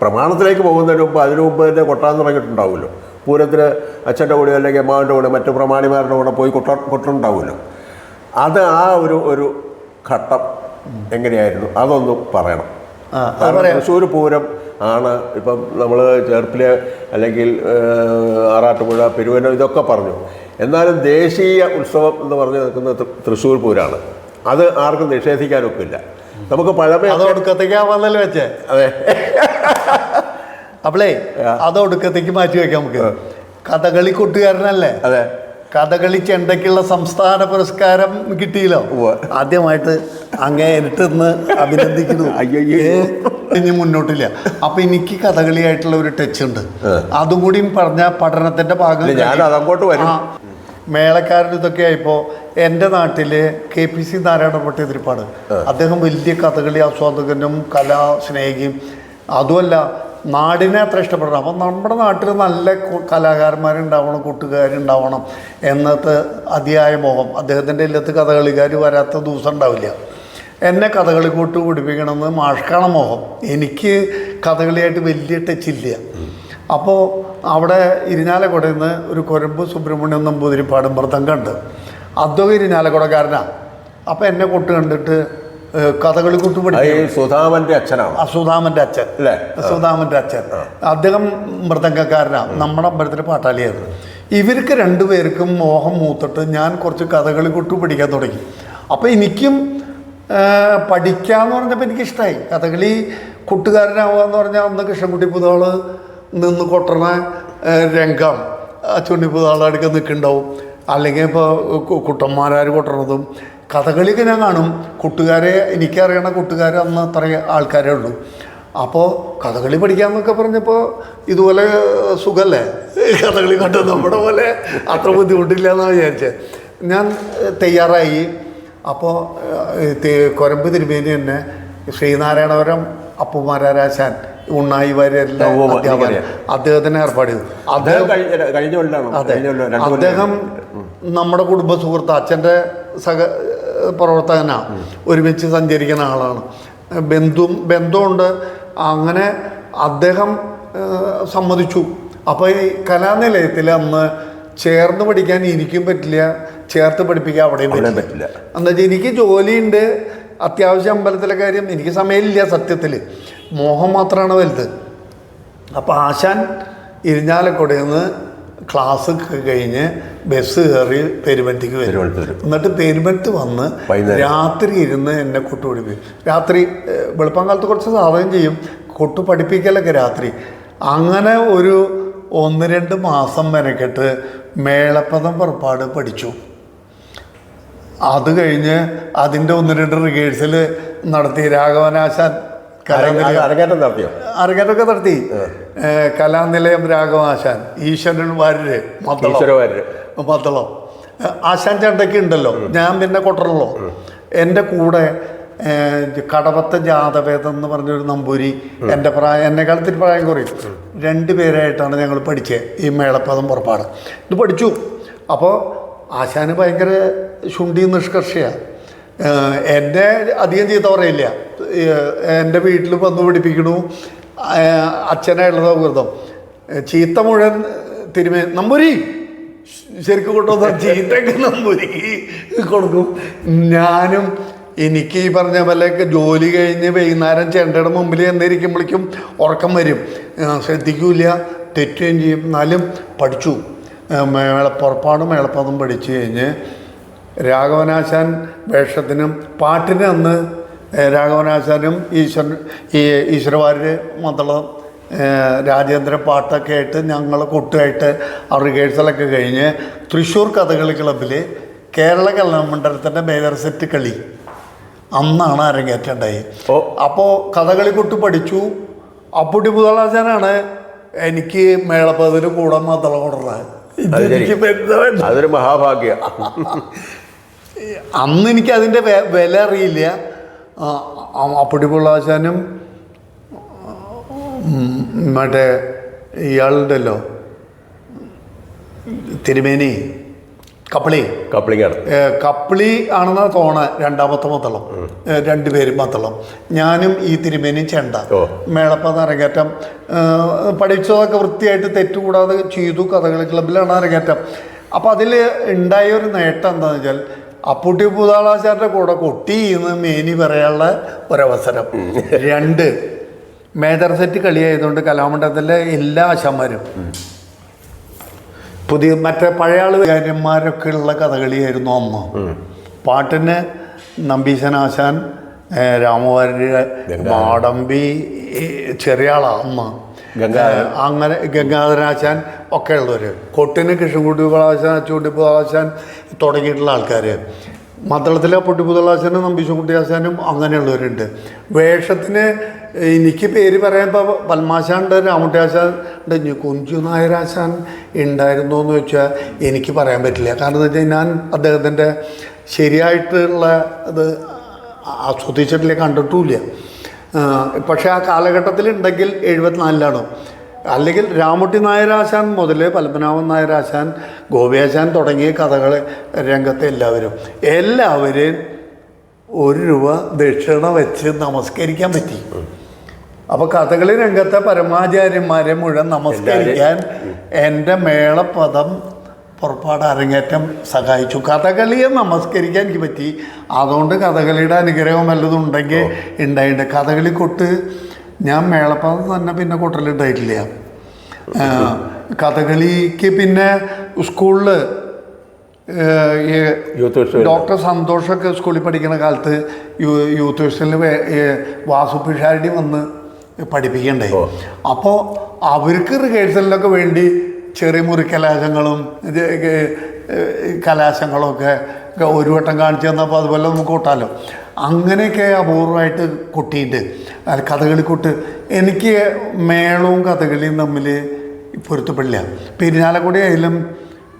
A: പ്രമാണത്തിലേക്ക് പോകുന്നതിന് മുമ്പ് അതിനു മുമ്പ് തന്നെ കൊട്ടാൻ തുടങ്ങിയിട്ടുണ്ടാവുമല്ലോ. പൂരത്തിന് അച്ഛൻ്റെ കൂടെ അല്ലെങ്കിൽ അമ്മാവിൻ്റെ കൂടെ മറ്റു പ്രമാണിമാരുടെ കൂടെ പോയി കൊട്ടുണ്ടാവുമല്ലോ. അത് ആ ഒരു ഘട്ടം എങ്ങനെയായിരുന്നു, അതൊന്നും പറയണം. തൃശ്ശൂർ പൂരം ആണ് ഇപ്പം നമ്മൾ ചേർപ്പിൽ അല്ലെങ്കിൽ ആറാട്ടുപുഴ, പെരുവനം ഇതൊക്കെ പറഞ്ഞു. എന്നാലും ദേശീയ ഉത്സവം എന്ന് പറഞ്ഞു നിൽക്കുന്നത് തൃശ്ശൂർ പൂരമാണ്. അത് ആർക്കും നിഷേധിക്കാനൊക്കില്ല. നമുക്ക് പഴമ
B: ഒടുക്കത്തേക്കാവാന്നല്ലോ വെച്ചേ.
A: അതെ,
B: അപ്പളേ അത് ഒടുക്കത്തേക്ക് മാറ്റി വയ്ക്കാം. നമുക്ക് കഥകളി കൂട്ടുകാരനല്ലേ?
A: അതെ.
B: കഥകളി ചെണ്ടയ്ക്കുള്ള സംസ്ഥാന പുരസ്കാരം കിട്ടിയല്ലോ. ആദ്യമായിട്ട് അങ്ങേരിട്ടെന്ന് അഭിനന്ദിക്കുന്നു. ഇനി മുന്നോട്ടില്ല. അപ്പൊ എനിക്ക് കഥകളിയായിട്ടുള്ള ഒരു ടച്ച് ഉണ്ട്. അതും കൂടിയും പറഞ്ഞ പഠനത്തിന്റെ ഭാഗം. മേളക്കാരൻ ഇതൊക്കെ ആയപ്പോ എൻ്റെ നാട്ടില് KPC നാരായണ ഭട്ടതിരിപ്പാട്, അദ്ദേഹം വലിയ കഥകളി ആസ്വാദകനും കലാസ്നേഹിയും. അതുമല്ല, നാടിനെ അത്ര ഇഷ്ടപ്പെടണം. അപ്പം നമ്മുടെ നാട്ടിൽ നല്ല കലാകാരന്മാരുണ്ടാവണം, കൂട്ടുകാരുണ്ടാവണം എന്നത്തെ അതിയായ മോഹം. അദ്ദേഹത്തിൻ്റെ ഇല്ലത്ത് കഥകളിക്കാർ വരാത്ത ദിവസം ഉണ്ടാവില്ല. എന്നെ കഥകളി കൂട്ട് പിടിപ്പിക്കണമെന്ന് മാഷ്കാണ മോഹം. എനിക്ക് കഥകളിയായിട്ട് വലിയ ടച്ചില്ല. അപ്പോൾ അവിടെ ഇരിഞ്ഞാലക്കുടയിൽ നിന്ന് ഒരു കൊരമ്പ് സുബ്രഹ്മണ്യം നമ്പൂതിരിപ്പാട് മൃദംഗമുണ്ട്. അദ്ദേഹം ഇരിഞ്ഞാലക്കുടക്കാരനാണ്. അപ്പോൾ എന്നെ കൊട്ട് കണ്ടിട്ട് കഥകളി കൂട്ട് പഠിക്കും.
A: സുധാമൻ്റെ അച്ഛനാണ്.
B: സുധാമൻ്റെ അച്ഛൻ അല്ലേ? സുധാമൻ്റെ അച്ഛൻ. അദ്ദേഹം മൃദംഗക്കാരനാണ്. നമ്മുടെ അമ്പലത്തിലെ പാട്ടാളിയായിരുന്നു. ഇവർക്ക് രണ്ടുപേർക്കും മോഹം മൂത്തിട്ട് ഞാൻ കുറച്ച് കഥകളി കൂട്ട് പഠിക്കാൻ തുടങ്ങി. അപ്പോൾ എനിക്കും പഠിക്കാമെന്ന് പറഞ്ഞപ്പോൾ എനിക്കിഷ്ടമായി. കഥകളി കൂട്ടുകാരനാവുക എന്ന് പറഞ്ഞാൽ അന്ന് കൃഷ്ണൻകുട്ടി പുതാള് നിന്ന് കൊട്ടണ രംഗം ചുണ്ണിപ്പുതാളടുക്കെ നിൽക്കുന്നുണ്ടാവും. അല്ലെങ്കിൽ ഇപ്പോൾ കുട്ടന്മാരാർ കൊട്ടണതും കഥകളിയൊക്കെ ഞാൻ കാണും. കൂട്ടുകാരെ, എനിക്കറിയണ കൂട്ടുകാർ അന്ന് അത്ര ആൾക്കാരേ ഉള്ളൂ. അപ്പോൾ കഥകളി പഠിക്കാമെന്നൊക്കെ പറഞ്ഞപ്പോൾ ഇതുപോലെ സുഖമല്ലേ കഥകളി കണ്ട്, നമ്മുടെ പോലെ അത്ര ബുദ്ധിമുട്ടില്ല എന്നാണ് വിചാരിച്ചത്. ഞാൻ തയ്യാറായി. അപ്പോൾ കൊരമ്പ് തിരുമേനി തന്നെ ശ്രീനാരായണപുരം അപ്പുമാരാശാൻ ഉണ്ണായി വാര്യരുടെ അധ്യാപകൻ, അദ്ദേഹത്തിന് ഏർപ്പാട് ചെയ്തു. അദ്ദേഹം അതെ, അദ്ദേഹം നമ്മുടെ കുടുംബ സുഹൃത്ത്, അച്ഛൻ്റെ പ്രവർത്തകനാണ്, ഒരുമിച്ച് സഞ്ചരിക്കുന്ന ആളാണ്, ബന്ധമുണ്ട്. അങ്ങനെ അദ്ദേഹം സമ്മതിച്ചു. അപ്പോൾ ഈ കലാനിലയത്തിൽ അന്ന് ചേർന്ന് പഠിക്കാൻ എനിക്കും പറ്റില്ല, ചേർത്ത് പഠിപ്പിക്കാൻ അവിടെയും പറ്റില്ല. എന്താ വെച്ചാൽ എനിക്ക് ജോലിയുണ്ട്, അത്യാവശ്യം അമ്പലത്തിലെ കാര്യം, എനിക്ക് സമയമില്ല സത്യത്തിൽ, മോഹം മാത്രമാണ് വലുത്. അപ്പോൾ ആശാൻ ഇരിഞ്ഞാലക്കുടയിൽ നിന്ന് ക്ലാസ് കഴിഞ്ഞ് ബസ് കയറി പെരുമറ്റിക്ക് വരും. എന്നിട്ട് പെരുമറ്റ് വന്ന് രാത്രി ഇരുന്ന് എന്നെ കൊട്ടു പഠിപ്പിക്കും. രാത്രി വെളുപ്പാങ്കാലത്ത് കുറച്ച് സാധനം ചെയ്യും, കൊട്ടു പഠിപ്പിക്കലൊക്കെ രാത്രി. അങ്ങനെ ഒരു 1-2 മാസം മെനക്കെട്ട് മേളപ്പദം പുറപ്പാട് പഠിച്ചു. അത് കഴിഞ്ഞ് അതിൻ്റെ 1-2 റിഹേഴ്സൽ നടത്തി. രാഘവനാശാൻ അരങ്ങേറ്റമൊക്കെ നടത്തി. കലാനിലയം രാഘവാശാൻ, ഈശ്വരൻ വാര്യര് മദ്ദളം, ആശാൻ ചണ്ടയ്ക്ക് ഉണ്ടല്ലോ. ഞാൻ പിന്നെ കൊട്ടറല്ലോ. എൻ്റെ കൂടെ കടവത്തെ ജാതവേദം എന്ന് പറഞ്ഞൊരു നമ്പൂരി, എൻ്റെ എന്നെക്കാൾ ഇത്തിരി പ്രായം കുറയും, 2 പേരായിട്ടാണ് ഞങ്ങൾ പഠിച്ചത് ഈ മേളപ്പദം പുറപ്പാട്. ഇത് പഠിച്ചു. അപ്പോൾ ആശാന് ഭയങ്കര ശുണ്ഠി നിഷ്കർഷയാണ്. എന്നെ അധികം ചീത്ത പറയില്ല. എൻ്റെ വീട്ടിൽ വന്ന് പഠിപ്പിക്കണു, അച്ഛനായിട്ടുള്ള സൗഹൃദം. ചീത്ത മുഴുവൻ നമ്പൂരി ശരിക്കും കൊണ്ടുവന്ന ചീത്തയൊക്കെ നമ്പൂരി കൊടുക്കും. ഞാനും എനിക്ക് ഈ പറഞ്ഞ പോലെ ജോലി കഴിഞ്ഞ് വൈകുന്നേരം ചെണ്ടയുടെ മുമ്പിൽ എന്നിരിക്കുമ്പോഴേക്കും ഉറക്കം വരും, ശ്രദ്ധിക്കൂല, തെറ്റുകയും ചെയ്യും. എന്നാലും പഠിച്ചു. പുറപ്പാടും മേളപ്പദം പഠിച്ചു കഴിഞ്ഞ് രാഘവനാശാൻ വേഷത്തിനും പാട്ടിന് അന്ന് രാഘവനാശാനും ഈശ്വരവാര്യർ മദ്ദളം രാജേന്ദ്ര പാട്ടൊക്കെ ആയിട്ട് ഞങ്ങൾ കൊട്ടുമായിട്ട് ആ റിഹേഴ്സലൊക്കെ കഴിഞ്ഞ് തൃശ്ശൂർ കഥകളി ക്ലബ്ബിൽ കേരള കലാമണ്ഡലത്തിൻ്റെ മേജർ സെറ്റ് കളി അന്നാണ് അരങ്ങേറ്റം ഉണ്ടായി. അപ്പോൾ കഥകളി കൊട്ട് പഠിച്ചു. അപ്പുട്ടി പുതളാശാനാണ് എനിക്ക് മേളപ്പതിന് കൂടെ മദ്ദളം കൊണ്ടുവന്നത്.
A: അതൊരു മഹാഭാഗ്യം.
B: അന്ന് എനിക്ക് അതിൻ്റെ വില അറിയില്ല. അപ്പുട്ടി പുള്ളാശാനും മറ്റേ ഇയാളുണ്ടല്ലോ തിരുമേനി കപ്പിളി ആണെന്നാണ് തോന്നുന്നത്. 2ാമത്തെ മദ്ദളം, 2 പേരും മദ്ദളം, ഞാനും ഈ തിരുമേനിയും ചെണ്ട. മേളപ്പദം അരങ്ങേറ്റം പഠിച്ചതൊക്കെ വൃത്തിയായിട്ട് തെറ്റുകൂടാതെ ചെയ്തു. കഥകളി ക്ലബ്ബിലാണ് അരങ്ങേറ്റം. അപ്പോൾ അതിൽ ഉണ്ടായൊരു നേട്ടം എന്താണെന്ന് വെച്ചാൽ അപ്പുട്ടി പുതാളാശാരുടെ കൂടെ കൊട്ടിന്ന് മേനി പറയാനുള്ള ഒരവസരം. 2 മേജർ സെറ്റ് കളിയായതുകൊണ്ട് കലാമണ്ഡലത്തിലെ എല്ലാ ആശാന്മാരും പുതിയ മറ്റേ പഴയ ആളുകാരന്മാരൊക്കെ ഉള്ള കഥകളിയായിരുന്നു അന്ന്. പാട്ടിന് നമ്പീശനാശാൻ, രാമവാര്യർ, മാടമ്പി, ചെറിയ ആളാണ് അന്ന്, അങ്ങനെ ഗംഗാധരാശാൻ ഒക്കെ ഉള്ളവർ. കൊട്ടിന് കൃഷ്ണൻകുട്ടി പുതളാശാൻ, അച്ചുകുട്ടി പുതളാശാൻ തുടങ്ങിയിട്ടുള്ള ആൾക്കാർ. മദ്ദളത്തിലെ പൊട്ടി പുതളാശാനും നമ്പീശൻകുട്ടി ആശാനും അങ്ങനെയുള്ളവരുണ്ട്. വേഷത്തിന് എനിക്ക് പേര് പറയാൻ ഇപ്പോൾ പത്മാശാനുണ്ട്, രാമുട്ടി ആശാൻ ഉണ്ട്, കുഞ്ചു നായരാശാൻ ഉണ്ടായിരുന്നോ എന്ന് വെച്ചാൽ എനിക്ക് പറയാൻ പറ്റില്ല. കാരണം എന്ന് വെച്ചാൽ ഞാൻ അദ്ദേഹത്തിൻ്റെ ശരിയായിട്ടുള്ള ഇത് ആസ്വദിച്ചിട്ടില്ല, കണ്ടിട്ടുമില്ല. പക്ഷേ ആ കാലഘട്ടത്തിലുണ്ടെങ്കിൽ 74ലാണ്. അല്ലെങ്കിൽ രാമുട്ടി നായരാശാൻ മുതൽ പത്മനാഭൻ നായരാശാൻ, ഗോപിയാശാൻ തുടങ്ങിയ കഥകൾ രംഗത്തെ എല്ലാവരും 1 രൂപ ദക്ഷിണ വെച്ച് നമസ്കരിക്കാൻ പറ്റി. അപ്പോൾ കഥകളി രംഗത്തെ പരമാചാര്യന്മാരെ മുഴുവൻ നമസ്കരിക്കാൻ എൻ്റെ മേളപ്പദം പുറപ്പാട് അരങ്ങേറ്റം സഹായിച്ചു. കഥകളിയെ നമസ്കരിക്കാൻ എനിക്ക് പറ്റി. അതുകൊണ്ട് കഥകളിയുടെ അനുഗ്രഹം വല്ലതും ഉണ്ടെങ്കിൽ ഉണ്ടായിട്ടുണ്ട്. കഥകളി കൊട്ട് ഞാൻ മേളപ്പദം തന്നെ പിന്നെ കൊട്ടലുണ്ടായിട്ടില്ല. കഥകളിക്ക് പിന്നെ സ്കൂളിൽ ഡോക്ടർ സന്തോഷൊക്കെ സ്കൂളിൽ പഠിക്കുന്ന കാലത്ത് യൂത്ത് ഫെസ്റ്റിവലിൽ വാസു പിഷാരടി വന്ന് പഠിപ്പിക്കണ്ടായി. അപ്പോൾ അവർക്ക് റിഹേഴ്സലിനൊക്കെ വേണ്ടി ചെറിയ മുറി കലാശങ്ങളൊക്കെ ഒരു വട്ടം കാണിച്ചു തന്നപ്പോൾ അതുപോലെ നമുക്ക് കൊട്ടാലോ. അങ്ങനെയൊക്കെ അപൂർവമായിട്ട് കൊട്ടിയിട്ട് കഥകളി കൊട്ട്. എനിക്ക് മേളവും കഥകളിയും തമ്മിൽ പൊരുത്തപ്പെടില്ല. പെരിഞ്ഞാലക്കുടി ആയാലും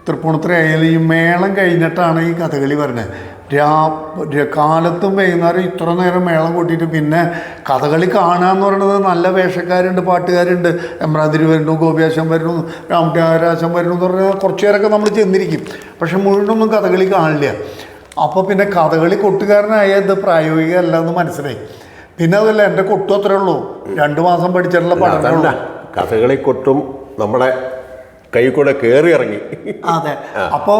B: തൃപ്പൂണിത്തുറ ആയാലും ഈ മേളം കഴിഞ്ഞിട്ടാണ് ഈ കഥകളി വരുന്നത്. കാലത്തും വൈകുന്നേരം ഇത്ര നേരം മേളം കൂട്ടിയിട്ട് പിന്നെ കഥകളി കാണുക എന്ന് പറയുന്നത് നല്ല വേഷക്കാരുണ്ട്, പാട്ടുകാരുണ്ട്, എമ്രാതിരി വരുന്നു, ഗോപിയാശം വരുന്നു, രാമരാശം വരുന്നു എന്ന് പറഞ്ഞാൽ കുറച്ചു നേരമൊക്കെ നമ്മൾ ചെന്നിരിക്കും. പക്ഷെ മുഴുവനൊന്നും കഥകളി കാണില്ല. അപ്പോൾ പിന്നെ കഥകളി കൊട്ടുകാരനായത് പ്രായോഗികമല്ല എന്ന് മനസ്സിലായി. പിന്നെ അതല്ല, എൻ്റെ കൊട്ടും അത്രേ ഉള്ളൂ, 2 മാസം പഠിച്ചിട്ടുള്ള പഠനമുള്ളൂ.
A: കഥകളി കൊട്ടും നമ്മുടെ കൈ കൂടെ കയറി ഇറങ്ങി.
B: അതെ. അപ്പോൾ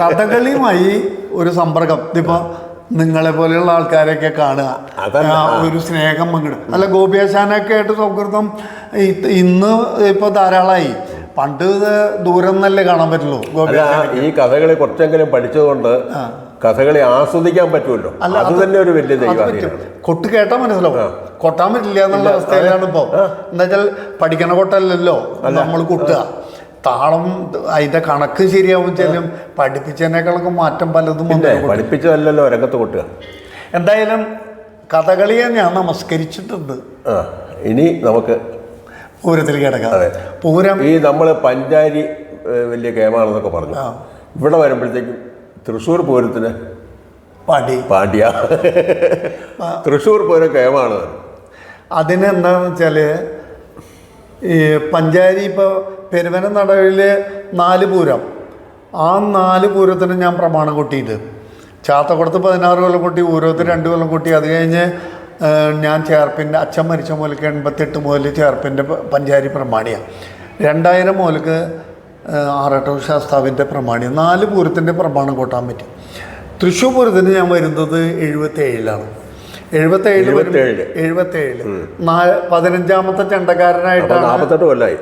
B: കഥകളിയുമായി ഒരു സമ്പർക്കം, ഇതിപ്പോൾ നിങ്ങളെ പോലെയുള്ള ആൾക്കാരെയൊക്കെ കാണുക, ഒരു സ്നേഹം പങ്കിടുക. അല്ല, ഗോപിയാശാനൊക്കെ ആയിട്ട് സൗഹൃദം ഇന്ന് ഇപ്പോൾ ധാരാളമായി. പണ്ട് ദൂരം എന്നല്ലേ കാണാൻ പറ്റുള്ളൂ.
A: ഈ കഥകളി കുറച്ചെങ്കിലും പഠിച്ചതുകൊണ്ട് കഥകളി ആസ്വദിക്കാൻ പറ്റുമല്ലോ, അത് തന്നെ ഒരു വലിയ ദൈവം.
B: കൊട്ട് കേട്ടാൽ മനസ്സിലാവും, കൊട്ടാൻ പറ്റില്ല എന്നുള്ള അവസ്ഥയിലാണ് ഇപ്പോൾ. എന്താ വെച്ചാൽ പഠിക്കണ കൊട്ടല്ലല്ലോ നമ്മൾ കൊട്ടുക. താളം അതിൻ്റെ കണക്ക് ശരിയാവും ചെല്ലും, പഠിപ്പിച്ചതിനേക്കാളൊക്കെ മാറ്റം പലതും
A: പഠിപ്പിച്ചതല്ലല്ലോ രംഗത്ത് കൊട്ടുക.
B: എന്തായാലും കഥകളിയെ ഞാൻ നമസ്കരിച്ചിട്ടുണ്ട്.
A: ഇനി നമുക്ക്
B: പൂരത്തിൽ കിടക്കാം. പൂരം
A: ഈ നമ്മൾ പഞ്ചാരി വലിയ കേമാണെന്നൊക്കെ പറഞ്ഞു. ഇവിടെ വരുമ്പോഴത്തേക്കും തൃശ്ശൂർ പൂരത്തിന് പാടിയ തൃശ്ശൂർ പൂരം കേമാണ്.
B: അതിനെന്താണെന്ന് വെച്ചാൽ ഈ പഞ്ചാരി ഇപ്പോൾ പെരുവന നടവിൽ 4 പൂരം, ആ 4 പൂരത്തിന് ഞാൻ പ്രമാണം കൊട്ടിയിട്ട്, ചാത്തക്കുളത്ത് 16 കൊല്ലം കൊട്ടി, ഊരത്തിൽ 2 കൊല്ലം കൊട്ടി. അത് കഴിഞ്ഞ് ഞാൻ ചേർപ്പിൻ്റെ അച്ഛൻ മരിച്ച മുതൽക്ക് 88 മുതൽ ചേർപ്പിൻ്റെ പഞ്ചാരി പ്രമാണിയാണ്. 2000 മുതൽക്ക് ആറാട്ടൂർ ശാസ്താവിൻ്റെ പ്രമാണി. 4 പൂരത്തിൻ്റെ പ്രമാണം കൊട്ടാൻ പറ്റും. തൃശ്ശൂർ പൂരത്തിന് ഞാൻ വരുന്നത് 77-ലാണ്. 77 15ാമത്തെ ചെണ്ടക്കാരനായിട്ടാണ്.
A: 48 കൊല്ലായി.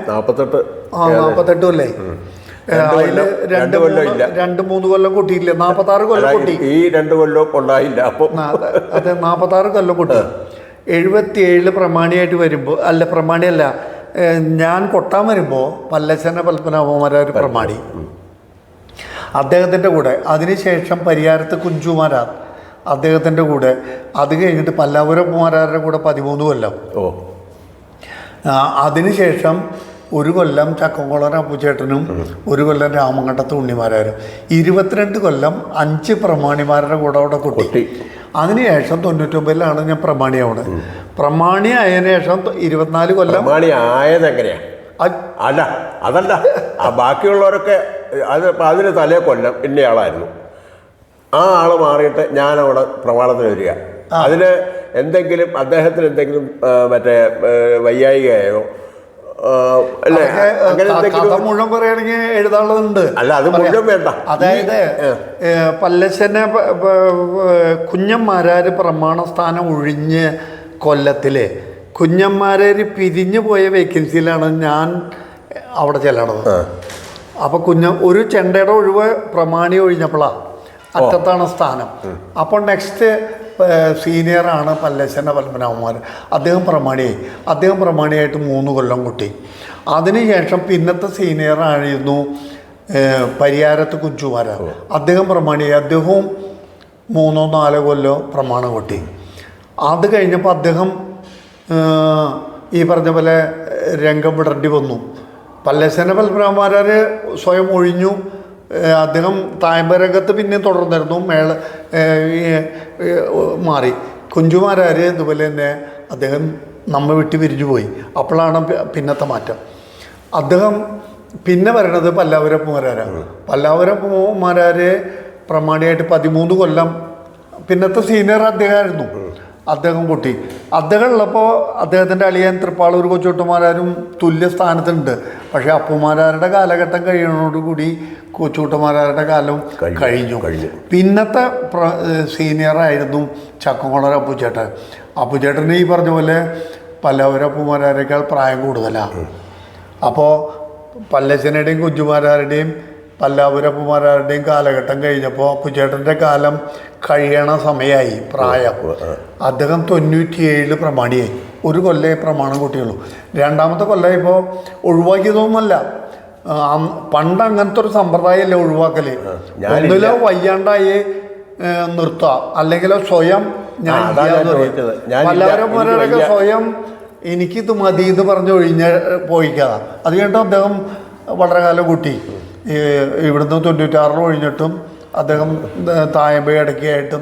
B: 48 കൊല്ലായി. അതിൽ 2-3 കൊല്ലം കൊട്ടിയില്ല, 46 കൊല്ലം കൊട്ടി.
A: ഈ 2 കൊല്ലം കൊണ്ടായില്ല. അപ്പോൾ
B: അതെ, 46 കൊല്ലം കൊട്ടി. 77 പ്രമാണിയായിട്ട് വരുമ്പോൾ, അല്ല പ്രമാണിയല്ല, ഞാൻ കൊട്ടാൻ വരുമ്പോൾ പല്ലശ്ശന പത്മനാഭമാരാർ പ്രമാണി, അദ്ദേഹത്തിൻ്റെ കൂടെ. അതിനുശേഷം പരിയാരത്ത് കുഞ്ചുമാരാർ അദ്ദേഹത്തിൻ്റെ കൂടെ. അത് കഴിഞ്ഞിട്ട് പല്ലാപുരം മാരാരുടെ കൂടെ 13 കൊല്ലം. അതിനുശേഷം 1 കൊല്ലം ചക്കംകുളം അപ്പുചേട്ടനും 1 കൊല്ലം രാമങ്കണ്ടത്ത് ഉണ്ണിമാരാരും. 22 കൊല്ലം 5 പ്രമാണിമാരുടെ കൂടെ അവിടെ കൊട്ടി. അതിനുശേഷം 99-ലാണ് ഞാൻ പ്രമാണിയാവുന്നത്. പ്രമാണി ആയതിനു ശേഷം 24 കൊല്ലം.
A: പ്രമാണി ആയത് എങ്ങനെയാ? അല്ല, അതല്ല, ബാക്കിയുള്ളവരൊക്കെ അതിന് തലേ കൊല്ലം ഇന്നയാളായിരുന്നു. ആ ആള് മാറിയിട്ട് ഞാനവിടെ പ്രമാണത്തിന് വരിക. അതിന് എന്തെങ്കിലും അദ്ദേഹത്തിന് എന്തെങ്കിലും മറ്റേ വയ്യായികയോ അല്ലേ,
B: കഥ മുഴുവൻ പറയുകയാണെങ്കിൽ എഴുതാനുള്ളതുണ്ട്.
A: അല്ല, അത് മുഴുവൻ വേണ്ട.
B: അതായത് പല്ലശ്ശനെ കുഞ്ഞന്മാരാർ പ്രമാണ സ്ഥാനം ഒഴിഞ്ഞ് കൊല്ലത്തിലെ കുഞ്ഞന്മാരാർ പിരിഞ്ഞു പോയ വേക്കൻസിയിലാണ് ഞാൻ അവിടെ ചെല്ലണത്. അപ്പോൾ ഒരു ചെണ്ടയുടെ ഒഴിവ് പ്രമാണി ഒഴിഞ്ഞപ്പോഴാണ്, അറ്റത്താണ് സ്ഥാനം. അപ്പോൾ നെക്സ്റ്റ് സീനിയറാണ് പല്ലശ്ശന പത്മനാഭന്മാർ. അദ്ദേഹം പ്രമാണിയായിട്ട് 3 കൊല്ലം കുട്ടി. അതിനുശേഷം പിന്നത്തെ സീനിയറായിരുന്നു പരിയാരത്ത് കുഞ്ചുമാരാർ. അദ്ദേഹം പ്രമാണിയായി. അദ്ദേഹവും 3-4 കൊല്ലം പ്രമാണം കൊട്ടി. അത് കഴിഞ്ഞപ്പോൾ അദ്ദേഹം ഈ പറഞ്ഞ പോലെ രംഗം വിടേണ്ടി വന്നു. പല്ലശ്ശന പത്മനാഭന്മാർ സ്വയം ഒഴിഞ്ഞു. അദ്ദേഹം തായമ്പരംഗത്ത് പിന്നെ തുടർന്നിരുന്നു. മാറി. കുഞ്ചുമാരാർ ഇതുപോലെ തന്നെ അദ്ദേഹം നമ്മെ വിട്ട് പിരിഞ്ഞു പോയി. അപ്പോഴാണ് പിന്നത്തെ മാറ്റം. അദ്ദേഹം പിന്നെ വരണത് പല്ലാവരപ്പുമാരാരാണ്. പല്ലാവരപ്പുമാരാർ പ്രമാണിയായിട്ട് 13 കൊല്ലം പിന്നത്തെ സീനിയർ അദ്ദേഹമായിരുന്നു. അദ്ദേഹം പൊട്ടി. അദ്ദേഹം ഉള്ളപ്പോൾ അദ്ദേഹത്തിൻ്റെ അളിയൻ തൃപ്പാളൂർ കൊച്ചുകുട്ടന്മാരും തുല്യ സ്ഥാനത്തുണ്ട്. പക്ഷേ അപ്പുമാരാരുടെ കാലഘട്ടം കഴിയുന്നതോടുകൂടി കൊച്ചുകുട്ടന്മാരുടെ കാലം കഴിഞ്ഞു. പിന്നത്തെ സീനിയറായിരുന്നു ചക്കംകുളം അപ്പുചേട്ടൻ. അപ്പുചേട്ടന് ഈ പറഞ്ഞ പോലെ പല്ലവരപ്പുമാരേക്കാൾ പ്രായം കൂടുതലാണ്. അപ്പോൾ പല്ലശ്ശനയുടെയും കുഞ്ചുമാരാരുടെയും പല്ലാപുരപ്പുമാരുടെയും കാലഘട്ടം കഴിഞ്ഞപ്പോൾ അപ്പുചേട്ടൻ്റെ കാലം കഴിയണ സമയമായി പ്രായം. അദ്ദേഹം 97 പ്രമാണിയായി. 1 കൊല്ലേ പ്രമാണം കൂട്ടിയുള്ളൂ. 2ാമത്തെ കൊല്ലമായിപ്പോൾ ഒഴിവാക്കിയതൊന്നുമല്ല. പണ്ട് അങ്ങനത്തെ ഒരു സമ്പ്രദായമല്ലേ ഒഴിവാക്കൽ. ഒന്നിലോ വയ്യാണ്ടായി നിർത്തുക, അല്ലെങ്കിലോ സ്വയം ഞാൻ പല്ലാപുരപ്പുമാരൊക്കെ സ്വയം എനിക്കിത് മതി എന്ന് പറഞ്ഞ് പോയിക്കാതെ. അത് കഴിഞ്ഞിട്ട് അദ്ദേഹം വളരെ കാലം കൂട്ടി. ഇവിടുന്ന് 96 ഒഴിഞ്ഞിട്ടും അദ്ദേഹം തായമ്പ ഇടയ്ക്കായിട്ട്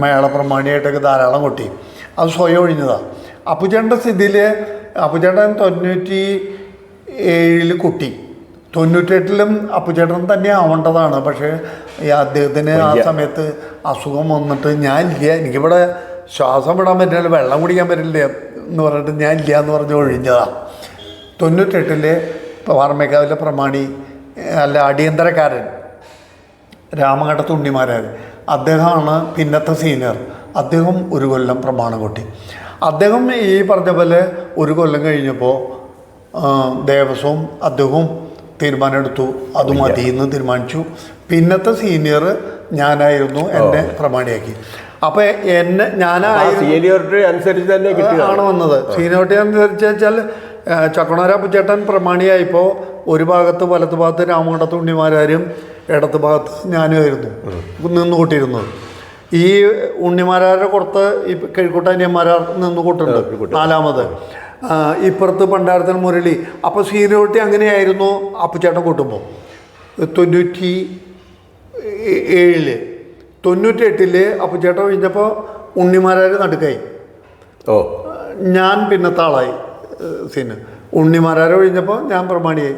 B: മേളപ്രമാണിയായിട്ടൊക്കെ ധാരാളം കൊട്ടി. അത് സ്വയം ഒഴിഞ്ഞതാണ്. അപ്പുചേട്ടൻ്റെ സ്ഥിതിയിൽ അപ്പുചേട്ടൻ 97 കുട്ടി, 98 അപ്പുചേട്ടൻ തന്നെ ആവേണ്ടതാണ്. പക്ഷേ ഈ അദ്ദേഹത്തിന് ആ സമയത്ത് അസുഖം വന്നിട്ട് ഞാൻ ഇല്ല, എനിക്കിവിടെ ശ്വാസം വിടാൻ പറ്റില്ല, വെള്ളം കുടിക്കാൻ പറ്റില്ല എന്ന് പറഞ്ഞിട്ട് ഞാൻ ഇല്ല എന്ന് പറഞ്ഞ് ഒഴിഞ്ഞതാണ്. 98 പാറമേക്കാവിലെ പ്രമാണി അല്ല അടിയന്തരക്കാരൻ രാമഘട്ടത്ത് ഉണ്ണിമാരാർ, അദ്ദേഹമാണ് പിന്നത്തെ സീനിയർ. അദ്ദേഹം 1 കൊല്ലം പ്രമാണം കൊട്ടി. അദ്ദേഹം ഈ പറഞ്ഞ പോലെ 1 കൊല്ലം കഴിഞ്ഞപ്പോൾ ദേവസ്വം അദ്ദേഹവും തീരുമാനമെടുത്തു, അത് മതി എന്ന് തീരുമാനിച്ചു. പിന്നത്തെ സീനിയർ ഞാനായിരുന്നു, എന്നെ പ്രമാണിയാക്കി. അപ്പോൾ
A: സീനിയോറിറ്റി അനുസരിച്ച് തന്നെ
B: ആണ് വന്നത്. സീനിയോറിറ്റി അനുസരിച്ച് വെച്ചാൽ ചക്കണാര അപ്പുചേട്ടൻ പ്രമാണിയായപ്പോൾ ഒരു ഭാഗത്ത് വലത്ത് ഭാഗത്ത് രാമഘട്ടത്ത് ഉണ്ണിമാരാരും ഇടത്ത് ഭാഗത്ത് ഞാനുമായിരുന്നു നിന്ന് കൂട്ടിയിരുന്നത്. ഈ ഉണ്ണിമാരാരുടെ പുറത്ത് ഈ കിഴക്കൂട്ടന്യന്മാരാർ നിന്ന് കൂട്ടുണ്ട് 4ാമത്. ഇപ്പുറത്ത് പണ്ടാരത്തൻ മുരളി. അപ്പോൾ സീനിയോറിറ്റി അങ്ങനെയായിരുന്നു അപ്പുചേട്ടൻ കൂട്ടുമ്പോൾ. 97 98 അപ്പുചേട്ടൻ കഴിഞ്ഞപ്പോൾ ഉണ്ണിമാരാർ നടുക്കായി, ഞാൻ പിന്നത്തെ ആളായി. ഉണ്ണിമാരാർ കഴിഞ്ഞപ്പോൾ ഞാൻ പ്രമാണിയായി.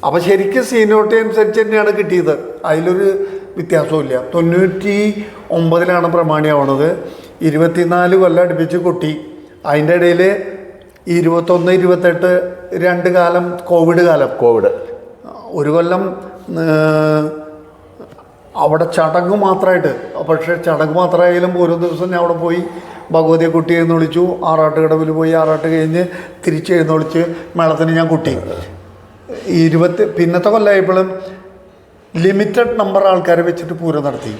B: അപ്പോൾ ശരിക്കും സീനിയോറിറ്റി അനുസരിച്ച് തന്നെയാണ് കിട്ടിയത്, അതിലൊരു വ്യത്യാസമില്ല. 99 പ്രമാണിയാവണത്. 24 കൊല്ലം അടുപ്പിച്ച് കൊട്ടി. അതിൻ്റെ ഇടയിൽ 21, 28 2 കാലം കോവിഡ്. 1 കൊല്ലം അവിടെ ചടങ്ങ് മാത്രമായിട്ട്. പക്ഷേ ചടങ്ങ് മാത്രമായാലും ഓരോ ദിവസം ഞാൻ അവിടെ പോയി ഭഗവതിയെ കുട്ടി എഴുന്നള്ളിച്ചു. ആറാട്ടുകടവിൽ പോയി ആറാട്ട് കഴിഞ്ഞ് തിരിച്ച് എഴുന്നള്ളിച്ച് മേളത്തിന് ഞാൻ കുട്ടി. പിന്നത്തെ കൊല്ലമായപ്പോഴും ലിമിറ്റഡ് നമ്പർ ആൾക്കാരെ വെച്ചിട്ട് പൂരം നടത്തി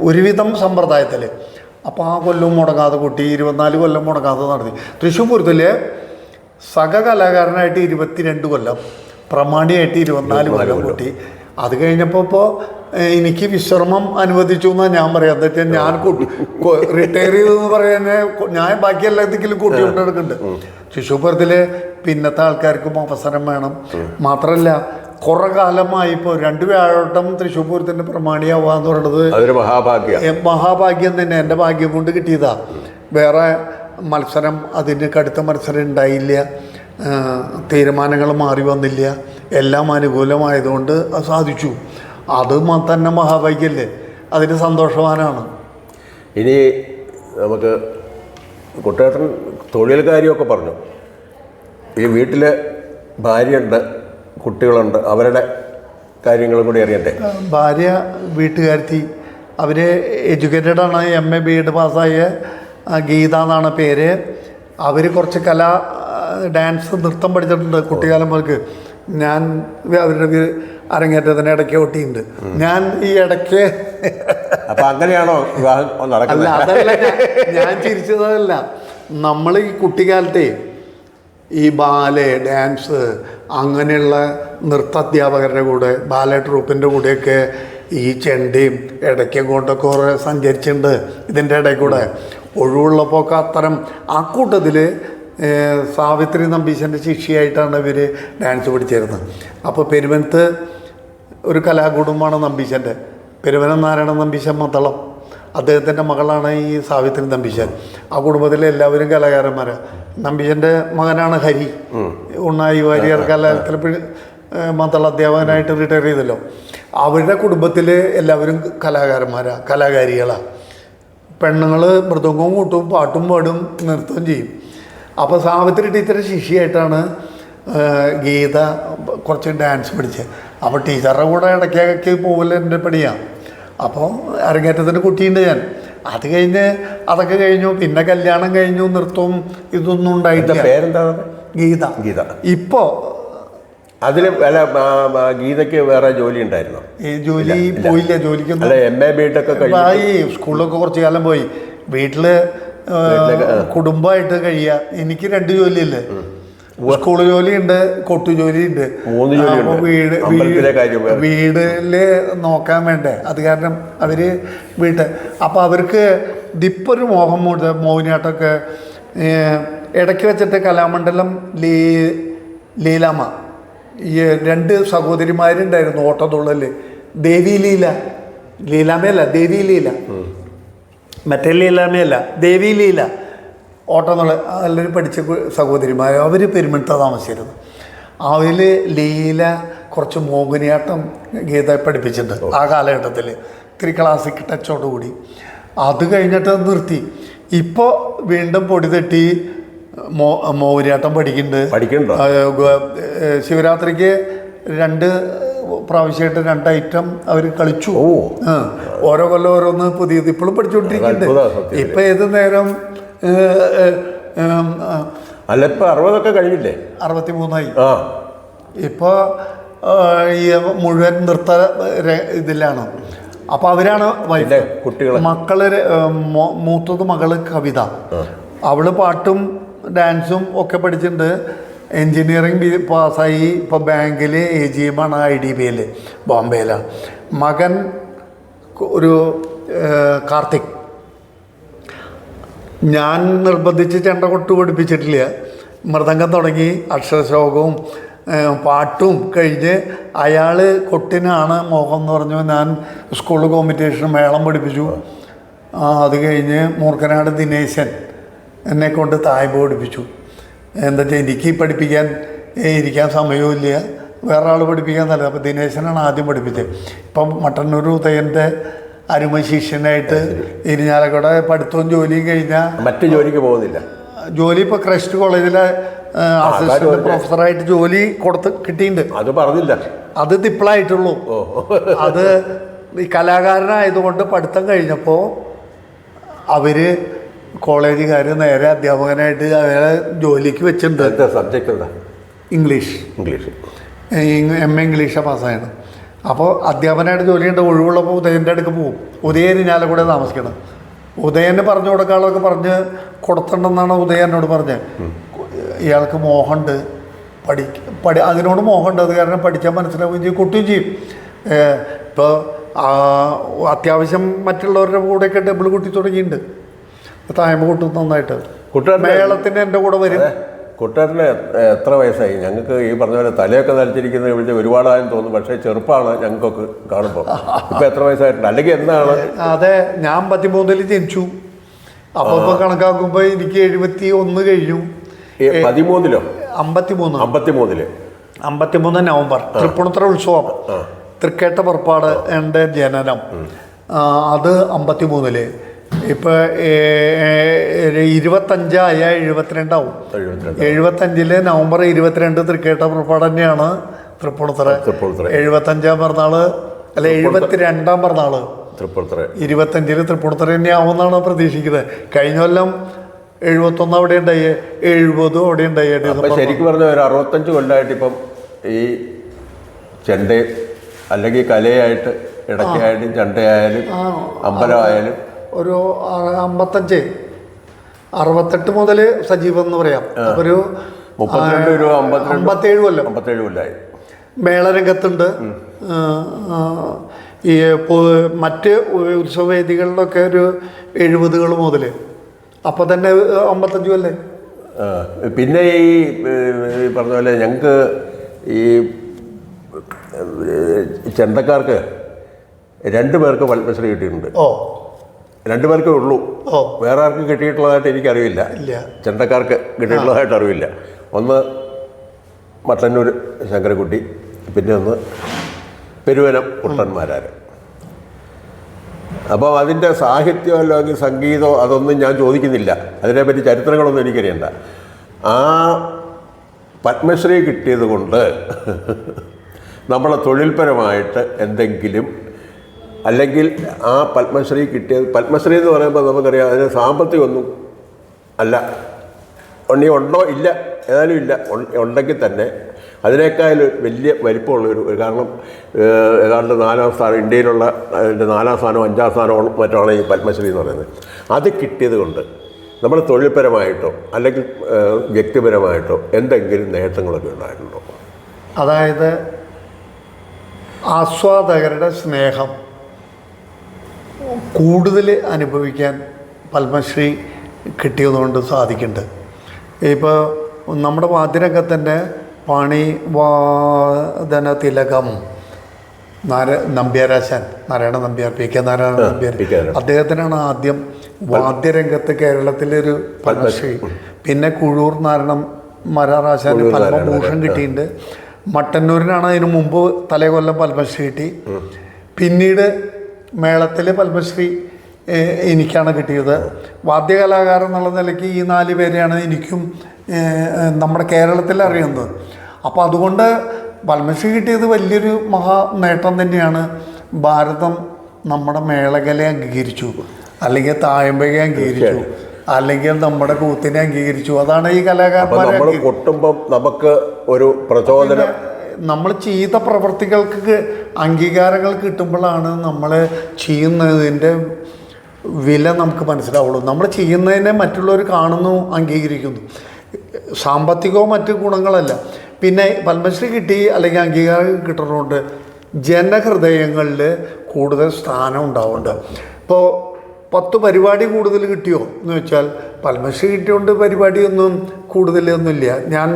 B: ഒരുവിധം സമ്പ്രദായത്തിൽ. അപ്പോൾ ആ കൊല്ലവും മുടങ്ങാതെ കൂട്ടി. 24 കൊല്ലം മുടങ്ങാതെ നടത്തി. തൃശ്ശൂർ പൂരത്തിൽ സഹകലാകാരനായിട്ട് 22 കൊല്ലം, പ്രമാണിയായിട്ട് 24 കൊല്ലം കൂട്ടി. അത് കഴിഞ്ഞപ്പോൾ എനിക്ക് വിശ്രമം അനുവദിച്ചു എന്നാണ് ഞാൻ പറയാം. എന്താ വെച്ചാൽ ഞാൻ റിട്ടയർ ചെയ്തെന്ന് പറയുന്നത് ഞാൻ ബാക്കി എല്ലാത്തിലും കൂട്ടിക്കൊണ്ട് നടക്കുന്നുണ്ട്. തൃശ്ശൂർ പൂരത്തിൽ പിന്നത്തെ ആൾക്കാർക്കും അവസരം വേണം. മാത്രമല്ല കുറേ കാലമായി ഇപ്പോൾ 2 വ്യാഴോട്ടം തൃശ്ശൂർ പൂരത്തിൻ്റെ പ്രമാണിയാവുക എന്ന് പറയുന്നത് മഹാഭാഗ്യം തന്നെ. എൻ്റെ ഭാഗ്യം കൊണ്ട് കിട്ടിയതാണ്. വേറെ മത്സരം, അതിന് കടുത്ത മത്സരം ഉണ്ടായില്ല, തീരുമാനങ്ങൾ മാറി വന്നില്ല, എല്ലാം അനുകൂലമായതുകൊണ്ട് അത് സാധിച്ചു. അത് തന്നെ മഹാഭാഗ്യമല്ലേ, അതിന് സന്തോഷവാനാണ്.
A: ഇനി നമുക്ക് കുട്ടേട്ടൻ തൊഴിൽ കാര്യമൊക്കെ പറഞ്ഞു. ഈ വീട്ടിൽ ഭാര്യയുണ്ട്, കുട്ടികളുണ്ട്, അവരുടെ കാര്യങ്ങളും കൂടി അറിയട്ടെ.
B: ഭാര്യ വീട്ടുകാരത്തി, അവർ എഡ്യൂക്കേറ്റഡാണ്. MA BEd പാസ്സായ ഗീത എന്നാണ് പേര്. അവർ കുറച്ച് ഡാൻസ് നൃത്തം പഠിച്ചിട്ടുണ്ട് കുട്ടിക്കാലം മുതൽക്ക്. ഞാൻ അവരുടെ അരങ്ങേറ്റത്തിന് ഇടയ്ക്ക് ഒട്ടിയുണ്ട്. ഞാൻ ഈ ഇടയ്ക്ക്
A: അങ്ങനെയാണോ
B: അല്ല, അതല്ല ഞാൻ ചിരിച്ചതല്ല. നമ്മൾ ഈ കുട്ടിക്കാലത്തെ ഈ ബാലെ ഡാൻസ് അങ്ങനെയുള്ള നൃത്താധ്യാപകരുടെ കൂടെ ബാലെ ട്രൂപ്പിൻ്റെ കൂടെയൊക്കെ ഈ ചെണ്ടയും ഇടയ്ക്കും കൊണ്ടൊക്കെ കുറേ സഞ്ചരിച്ചിട്ടുണ്ട്. ഇതിൻ്റെ ഇടയിൽ കൂടെ ഒഴിവുള്ളപ്പോഴൊക്കെ അത്തരം ആ കൂട്ടത്തിൽ സാവിത്രി നമ്പീശൻ്റെ ശിഷ്യയായിട്ടാണ് ഇവർ ഡാൻസ് പഠിച്ചിരുന്നത്. അപ്പോൾ പെരുവനത്ത് ഒരു കലാകുടുംബമാണ് നമ്പീശൻ്റെ. പെരുവനം നാരായണ നമ്പീശൻ മത്തളം, അദ്ദേഹത്തിൻ്റെ മകളാണ് ഈ സാവിത്രി നമ്പീശൻ. ആ കുടുംബത്തിലെ എല്ലാവരും കലാകാരന്മാരാണ്. നമ്പീശൻ്റെ മകനാണ് ഹരി, ഉണ്ണായി വാര്യർ കലാലയത്തിൽ മത്തള അധ്യാപകനായിട്ട് റിട്ടയർ ചെയ്തല്ലോ. അവരുടെ കുടുംബത്തിൽ എല്ലാവരും കലാകാരന്മാരാണ്, കലാകാരികളാണ്. പെണ്ണുങ്ങൾ മൃദംഗവും കൂട്ടും, പാട്ടും പാടും, നൃത്തം ചെയ്യും. അപ്പോൾ സാവിത്രി ടീച്ചറുടെ ശിഷ്യയായിട്ടാണ് ഗീത കുറച്ച് ഡാൻസ് പഠിച്ചത്. അപ്പോൾ ടീച്ചറുടെ കൂടെ ഇടയ്ക്കൊക്കെ പോകല് എൻ്റെ പണിയാണ്. അപ്പോൾ അരങ്ങേറ്റത്തിന് കുട്ടിയുണ്ട് ഞാൻ. അത് കഴിഞ്ഞ് അതൊക്കെ കഴിഞ്ഞു. പിന്നെ കല്യാണം കഴിഞ്ഞു, നൃത്തവും ഇതൊന്നും ഉണ്ടായിട്ടില്ല. ഗീത. ഇപ്പോൾ
A: അതിൽ ഗീതയ്ക്ക് വേറെ ജോലി ഉണ്ടായിരുന്നോ?
B: ഈ ജോലി പോയില്ല. ജോലിക്കൊന്നും
A: MA BEd
B: പോയി, സ്കൂളിലൊക്കെ കുറച്ച് കാലം പോയി. വീട്ടിൽ കുടുംബമായിട്ട് കഴിയുക. എനിക്ക് 2 ജോലിയല്ലേ, സ്കൂൾ ജോലിയുണ്ട്, കൊട്ടു ജോലിയുണ്ട്. അപ്പോൾ വീടില് നോക്കാൻ വേണ്ടേ, അത് കാരണം അവർ അപ്പോൾ അവർക്ക് ഇതിപ്പൊരു മോഹം മോഹിനിയാട്ടമൊക്കെ ഇടയ്ക്ക് വെച്ചിട്ട് കലാമണ്ഡലം ലീലാമ്മ, ഈ 2 സഹോദരിമാരുണ്ടായിരുന്നു ഓട്ടത്തുള്ളൽ, ദേവി ലീല ലീലാമ്മയല്ല, ദേവി ലീല. മറ്റേ ലീലാമ്മയല്ല, ദേവി ലീല. ഓട്ടംന്നുള്ള എല്ലാവരും പഠിച്ച സഹോദരിമാർ, അവർ പെരുമണത്ത് താമസിച്ചിരുന്നു. അതിൽ ലീല കുറച്ച് മോഹിനിയാട്ടം ഗീത പഠിപ്പിച്ചിട്ടുണ്ട് ആ കാലഘട്ടത്തിൽ, ഇത്തിരി ക്ലാസിക് ടച്ചോടുകൂടി. അത് കഴിഞ്ഞിട്ട് നിർത്തി. ഇപ്പോൾ വീണ്ടും പൊടി തട്ടി മോഹിനിയാട്ടം പഠിക്കുന്നുണ്ട്. ശിവരാത്രിക്ക് 2 പ്രാവശ്യമായിട്ട് 2 ഐറ്റം അവർ കളിച്ചു. ഓരോ കൊല്ലം ഓരോന്ന് പുതിയത് ഇപ്പോഴും പഠിച്ചുകൊണ്ടിരിക്കുന്നുണ്ട്. ഇപ്പം ഏത് നേരം
A: അല്ല, ഇപ്പം 60 കഴിഞ്ഞില്ലേ?
B: 63 ഇപ്പോൾ ഈ മുഴുവൻ നൃത്ത ഇതിലാണ്. അപ്പോൾ അവരാണ്
A: കുട്ടികൾ.
B: മക്കള് മൂത്തത് മകള് കവിത, അവള് പാട്ടും ഡാൻസും ഒക്കെ പഠിച്ചിട്ടുണ്ട്. എൻജിനീയറിംഗ് പാസ്സായി. ഇപ്പോൾ ബാങ്കിൽ AGM ആണ്, IDBL ബോംബെയിലാണ്. മകൻ ഒരു കാർത്തിക്. ഞാൻ നിർബന്ധിച്ച് ചെണ്ട കൊട്ട് പഠിപ്പിച്ചിട്ടില്ല. മൃദംഗം തുടങ്ങി അക്ഷരശ്ലോകവും പാട്ടും കഴിഞ്ഞ് അയാൾ കൊട്ടിനാണ് മോഹം എന്ന് പറഞ്ഞു. ഞാൻ സ്കൂൾ കോമ്പറ്റീഷൻ മേളം പഠിപ്പിച്ചു. അത് കഴിഞ്ഞ് മൂർക്കനാട് ദിനേശൻ എന്നെക്കൊണ്ട് തായ്പ പഠിപ്പിച്ചു. എന്താ വെച്ചാൽ എനിക്ക് ഇരിക്കാൻ സമയവുമില്ല, വേറെ ആൾ പഠിപ്പിക്കാൻ നല്ലത്. അപ്പോൾ ദിനേശനാണ് ആദ്യം പഠിപ്പിച്ചത്. ഇപ്പം മട്ടന്നൂർ ഉദയൻ്റെ അരുമ ശിഷ്യനായിട്ട് ഇരിഞ്ഞാലക്കുട പഠിത്തവും ജോലിയും കഴിഞ്ഞാൽ
A: മറ്റു ജോലിക്ക് പോകുന്നില്ല.
B: ജോലി ഇപ്പോൾ ക്രൈസ്റ്റ് കോളേജിലെ അസിസ്റ്റന്റ് പ്രൊഫസറായിട്ട് ജോലി കിട്ടിയിട്ടുണ്ട്.
A: അത് പറഞ്ഞില്ല,
B: അത് തിപ്പിളായിട്ടുള്ളൂ. അത് ഈ കലാകാരനായതുകൊണ്ട് പഠിത്തം കഴിഞ്ഞപ്പോൾ അവർ കോളേജുകാർ നേരെ അധ്യാപകനായിട്ട് അവരെ ജോലിക്ക് വെച്ചിട്ടുണ്ട്.
A: സബ്ജക്റ്റ് എന്താ?
B: ഇംഗ്ലീഷ്. MA ഇംഗ്ലീഷാണ് പാസ്സായത്. അപ്പോൾ അധ്യാപകനായിട്ട് ജോലിയുണ്ട്. ഒഴിവുള്ളപ്പോൾ ഉദയൻ്റെ അടുക്ക് പോകും. ഉദയന് ഞാനും കൂടെ താമസിക്കണം. ഉദയന് പറഞ്ഞു കൊടുക്കാനുള്ളതൊക്കെ പറഞ്ഞ് കൊടുത്തിട്ടുണ്ടെന്നാണ് ഉദയൻ എന്നോട് പറഞ്ഞത്. ഇയാൾക്ക് മോഹമുണ്ട്, അതിനോട് മോഹമുണ്ട്. അത് കാരണം പഠിക്കാൻ മനസ്സിലാവുകയും ചെയ്യും, കൊട്ടുകയും ചെയ്യും. ഇപ്പോൾ അത്യാവശ്യം മറ്റുള്ളവരുടെ കൂടെയൊക്കെ ഡബിൾ കുട്ടി തുടങ്ങിയിട്ടുണ്ട്. തായ്മ കൊട്ടും നന്നായിട്ട്. മേളത്തിന് എൻ്റെ കൂടെ വരും.
A: കുട്ടേട്ടന് എത്ര വയസ്സായി? ഞങ്ങൾക്ക് ഈ പറഞ്ഞ പോലെ തലയൊക്കെ നനച്ചിരിക്കുന്നത് വിളിച്ച് ഒരുപാടായും തോന്നും, പക്ഷേ ചെറുപ്പമാണ് ഞങ്ങൾക്കൊക്കെ കാണുമ്പോൾ. ഇപ്പം എത്ര വയസ്സായിട്ടുണ്ട്? അല്ലെങ്കിൽ എന്താണ്?
B: അതെ, ഞാൻ 53 ജനിച്ചു. അപ്പോൾ ഇപ്പോൾ കണക്കാക്കുമ്പോൾ എനിക്ക് 71 കഴിഞ്ഞു.
A: 13-ലോ?
B: 53 നവംബർ തൃപ്പൂണിത്തുറ ഉത്സവം, തൃക്കേട്ട പുറപ്പാട് എൻ്റെ ജനനം. അത് 53. ഇപ്പോൾ 25 72 ആവും. 75 നവംബർ 22 തൃക്കേട്ട പുറപ്പാട് തന്നെയാണ് തൃപ്പൂണിത്തുറ. 75 പിറന്നാള് അല്ല 72 പിറന്നാള് തൃപ്പൂണിത്തുറ. 25 തൃപ്പൂണിത്തുറ തന്നെ ആവുമെന്നാണ് പ്രതീക്ഷിക്കുന്നത്. കഴിഞ്ഞ കൊല്ലം 71 അവിടെ ഉണ്ടായി, 70 അവിടെ ഉണ്ടായി.
A: ശരിക്കും പറഞ്ഞ ഒരു 65 കൊല്ലമായിട്ട് ഇപ്പം ഈ ചെണ്ട അല്ലെങ്കിൽ കലയായിട്ട് ഇടയ്ക്കായാലും ചെണ്ടയായാലും അമ്പലമായാലും
B: ഒരു 55 68 മുതൽ സജീവം എന്ന് പറയാം. ഒരു 57 കൊല്ലമായി മേളരംഗത്തുണ്ട്. ഈ മറ്റ് ഉത്സവവേദികളിലൊക്കെ ഒരു 70 മുതൽ. അപ്പോൾ തന്നെ 55 കൊല്ലേ.
A: പിന്നെ ഈ പറഞ്ഞ പോലെ ഞങ്ങൾക്ക് ഈ ചെണ്ടക്കാർക്ക് 2 പേർക്ക് പത്മശ്രീ കിട്ടിയിട്ടുണ്ട്. 2 പേർക്കേ ഉള്ളൂ. വേറെ ആർക്കും കിട്ടിയിട്ടുള്ളതായിട്ട് എനിക്കറിയില്ല. ചെണ്ടക്കാർക്ക് കിട്ടിയിട്ടുള്ളതായിട്ട് അറിവില്ല. ഒന്ന് മട്ടന്നൂർ ശങ്കരക്കുട്ടി, പിന്നെ ഒന്ന് പെരുവനം കുട്ടന്മാരാർ. അപ്പോൾ അതിൻ്റെ സാഹിത്യമോ അല്ലെങ്കിൽ സംഗീതമോ അതൊന്നും ഞാൻ ചോദിക്കുന്നില്ല. അതിനെപ്പറ്റി ചരിത്രങ്ങളൊന്നും എനിക്കറിയണ്ട. ആ പത്മശ്രീ കിട്ടിയത് കൊണ്ട് നമ്മളെ തൊഴിൽപരമായിട്ട് എന്തെങ്കിലും, അല്ലെങ്കിൽ ആ പത്മശ്രീ കിട്ടിയത്, പത്മശ്രീ എന്ന് പറയുമ്പോൾ നമുക്കറിയാം അതിന് സാമ്പത്തികമൊന്നും അല്ല. ഉണ്ടോ? ഇല്ല, ഏതായാലും ഇല്ല. ഉണ്ടെങ്കിൽ തന്നെ അതിനേക്കാൾ വലിയ വലിപ്പമുള്ളൊരു, കാരണം ഏതാണ്ട് 4ാം സ്ഥാനം ഇന്ത്യയിലുള്ള, അതിൻ്റെ 4ാം സ്ഥാനമോ 5ാം സ്ഥാനമോ മറ്റാണ് ഈ പത്മശ്രീ എന്ന് പറയുന്നത്. അത് കിട്ടിയത് കൊണ്ട് നമ്മൾ തൊഴിൽപരമായിട്ടോ അല്ലെങ്കിൽ വ്യക്തിപരമായിട്ടോ എന്തെങ്കിലും നേട്ടങ്ങളൊക്കെ ഉണ്ടായിട്ടുണ്ടോ?
B: അതായത് ആസ്വാദകരുടെ സ്നേഹം കൂടുതൽ അനുഭവിക്കാൻ പത്മശ്രീ കിട്ടിയതുകൊണ്ട് സാധിക്കുന്നുണ്ട്. ഇപ്പോൾ നമ്മുടെ വാദ്യരംഗത്തിൻ്റെ പാണി വാദന തിലകം നമ്പ്യാരാശാൻ, നാരായണ നമ്പ്യാർ, പി കെ നാരായണ നമ്പ്യാർ, അദ്ദേഹത്തിനാണ് ആദ്യം വാദ്യരംഗത്ത് കേരളത്തിലൊരു പത്മശ്രീ. പിന്നെ കുഴൂർ നാരായണ മരാറാശാന് പത്മഭൂഷൺ കിട്ടിയിട്ടുണ്ട്. മട്ടന്നൂരിനാണ് അതിനു മുമ്പ് തലേകൊല്ലം പത്മശ്രീ കിട്ടി. പിന്നീട് മേളത്തിൽ പത്മശ്രീ എനിക്കാണ് കിട്ടിയത്. വാദ്യകലാകാരൻ എന്നുള്ള നിലയ്ക്ക് ഈ 4 പേരെയാണ് എനിക്കും നമ്മുടെ കേരളത്തിൽ അറിയുന്നത്. അപ്പോൾ അതുകൊണ്ട് പത്മശ്രീ കിട്ടിയത് വലിയൊരു മഹാ നേട്ടം തന്നെയാണ്. ഭാരതം നമ്മുടെ മേളകലയെ അംഗീകരിച്ചു, അല്ലെങ്കിൽ തായമ്പകയെ അംഗീകരിച്ചു, അല്ലെങ്കിൽ നമ്മുടെ കൂത്തിനെ അംഗീകരിച്ചു. അതാണ് ഈ കലാകാരന്മാരെ
A: കൊട്ടുമ്പം നമുക്ക് ഒരു പ്രചോദനം.
B: നമ്മൾ ചെയ്ത പ്രവർത്തികൾക്ക് അംഗീകാരങ്ങൾ കിട്ടുമ്പോഴാണ് നമ്മൾ ചെയ്യുന്നതിൻ്റെ വില നമുക്ക് മനസ്സിലാവുള്ളൂ. നമ്മൾ ചെയ്യുന്നതിനെ മറ്റുള്ളവർ കാണുന്നു, അംഗീകരിക്കുന്നു. സാമ്പത്തികവും മറ്റു ഗുണങ്ങളല്ല. പിന്നെ പത്മശ്രീ കിട്ടി അല്ലെങ്കിൽ അംഗീകാരം കിട്ടുന്നതുകൊണ്ട് ജനഹൃദയങ്ങളിൽ കൂടുതൽ സ്ഥാനം ഉണ്ടാവുന്നുണ്ട്. ഇപ്പോൾ 10 പരിപാടി കൂടുതൽ കിട്ടിയോ എന്ന് വെച്ചാൽ പത്മശ്രീ കിട്ടിയോണ്ട് പരിപാടിയൊന്നും കൂടുതലൊന്നുമില്ല. ഞാൻ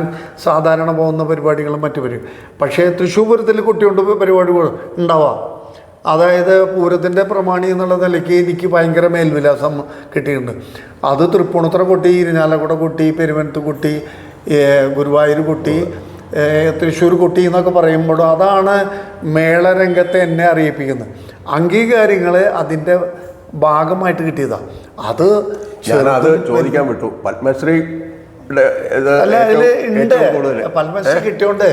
B: സാധാരണ പോകുന്ന പരിപാടികളും മറ്റു പരിപാടി. പക്ഷേ തൃശ്ശൂർ പൂരത്തിൽ കുട്ടിയോണ്ട് പരിപാടി ഉണ്ടാവാം. അതായത് പൂരത്തിൻ്റെ പ്രമാണി എന്നുള്ള നിലയ്ക്ക് എനിക്ക് ഭയങ്കര മേൽവിലാസം കിട്ടിയിട്ടുണ്ട്. അത് തൃപ്പൂണിത്തുറ കൊട്ടി, ഇരിഞ്ഞാലക്കുട കൊട്ടി, പെരുവനത്ത് കൊട്ടി, ഗുരുവായൂർ കൊട്ടി, തൃശ്ശൂർ കൊട്ടി എന്നൊക്കെ പറയുമ്പോഴും അതാണ് മേളരംഗത്തെ എന്നെ അറിയിപ്പിക്കുന്നത്. അംഗീകാരങ്ങൾ അതിൻ്റെ ഭാഗമായിട്ട് കിട്ടിയതാണ്. അത്
A: ഞാനത് ചോദിക്കാൻ വിട്ടു. പത്മശ്രീ
B: അല്ല, അതിൽ ഉണ്ട്. പത്മശ്രീ കിട്ടിയോണ്ട്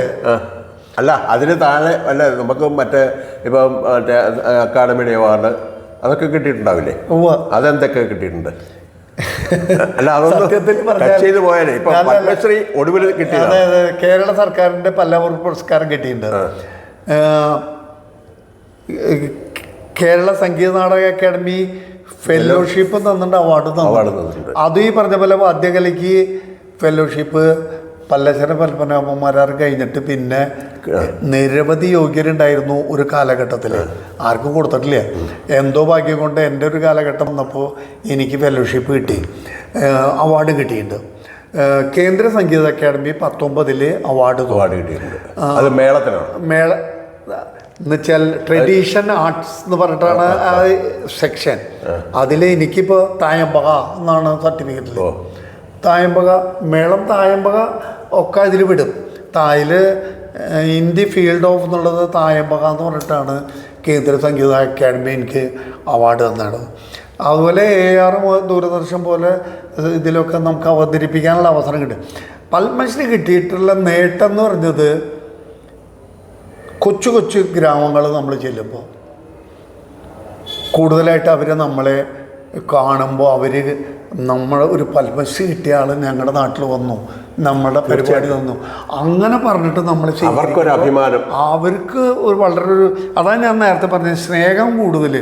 A: അല്ല, അതിന് താഴെ അല്ല നമുക്ക് മറ്റേ ഇപ്പം മറ്റേ അക്കാഡമിയുടെ അവാർഡ് അതൊക്കെ കിട്ടിയിട്ടുണ്ടാവില്ലേ? അതെന്തൊക്കെ കിട്ടിയിട്ടുണ്ട്? അല്ല, അതൊന്നും ചെയ്ത് പോയാലേ ഇപ്പൊ പത്മശ്രീ ഒടുവിൽ കിട്ടിയത്.
B: അതായത് കേരള സർക്കാരിൻ്റെ പല്ലവർ പുരസ്കാരം കിട്ടിയിട്ടുണ്ട്. കേരള സംഗീത നാടക അക്കാദമി ഫെലോഷിപ്പ് തന്നിട്ടുണ്ട്, അവാർഡ് തന്നിട്ടുണ്ട്. അത് ഈ പറഞ്ഞ പോലെ വാദ്യകലയ്ക്ക് ഫെലോഷിപ്പ് പല്ലശ്ശേരി പത്മനാഭന്മാരാർ കഴിഞ്ഞിട്ട് പിന്നെ നിരവധി യോഗ്യരുണ്ടായിരുന്നു ഒരു കാലഘട്ടത്തിൽ. ആർക്കും കൊടുത്തിട്ടില്ല. എന്തോ ഭാഗ്യം കൊണ്ട് എൻ്റെ ഒരു കാലഘട്ടം വന്നപ്പോൾ എനിക്ക് ഫെലോഷിപ്പ് കിട്ടി, അവാർഡ് കിട്ടിയിട്ടുണ്ട്. കേന്ദ്ര സംഗീത അക്കാദമി 19 അവാർഡ്
A: കിട്ടിയിട്ടുണ്ട്. അത് മേളത്തിനാണ്.
B: മേള എന്നുവെച്ചാൽ ട്രഡീഷൻ ആർട്സ് എന്ന് പറഞ്ഞിട്ടാണ് ആ സെക്ഷൻ. അതിൽ എനിക്കിപ്പോൾ തായമ്പക എന്നാണ് സർട്ടിഫിക്കറ്റിൽ. തായമ്പക മേളം, തായമ്പക ഒക്കെ അതിൽ വിടും. തായിൽ ഇൻ ദി ഫീൽഡ് ഓഫ് എന്നുള്ളത് തായമ്പക എന്ന് പറഞ്ഞിട്ടാണ് കേന്ദ്ര സംഗീത അക്കാദമി എനിക്ക് അവാർഡ് തന്നത്. അതുപോലെ AR ദൂരദർശൻ പോലെ ഇതിലൊക്കെ നമുക്ക് അവതരിപ്പിക്കാനുള്ള അവസരം കിട്ടും. പത്മശ്രീ കിട്ടിയിട്ടുള്ള നേട്ടം എന്ന് പറഞ്ഞത് കൊച്ചു കൊച്ചു ഗ്രാമങ്ങൾ നമ്മൾ ചെല്ലുമ്പോൾ കൂടുതലായിട്ട് അവർ നമ്മളെ കാണുമ്പോൾ അവർ ഒരു പത്മശ്രീ കിട്ടിയ ആൾ ഞങ്ങളുടെ നാട്ടിൽ വന്നു, നമ്മുടെ പരിപാടി തന്നു, അങ്ങനെ പറഞ്ഞിട്ട് നമ്മൾ
A: അവർക്കൊരു അഭിമാനം,
B: അവർക്ക് ഒരു വളരെ അതാണ് ഞാൻ നേരത്തെ പറഞ്ഞത്, സ്നേഹം കൂടുതൽ.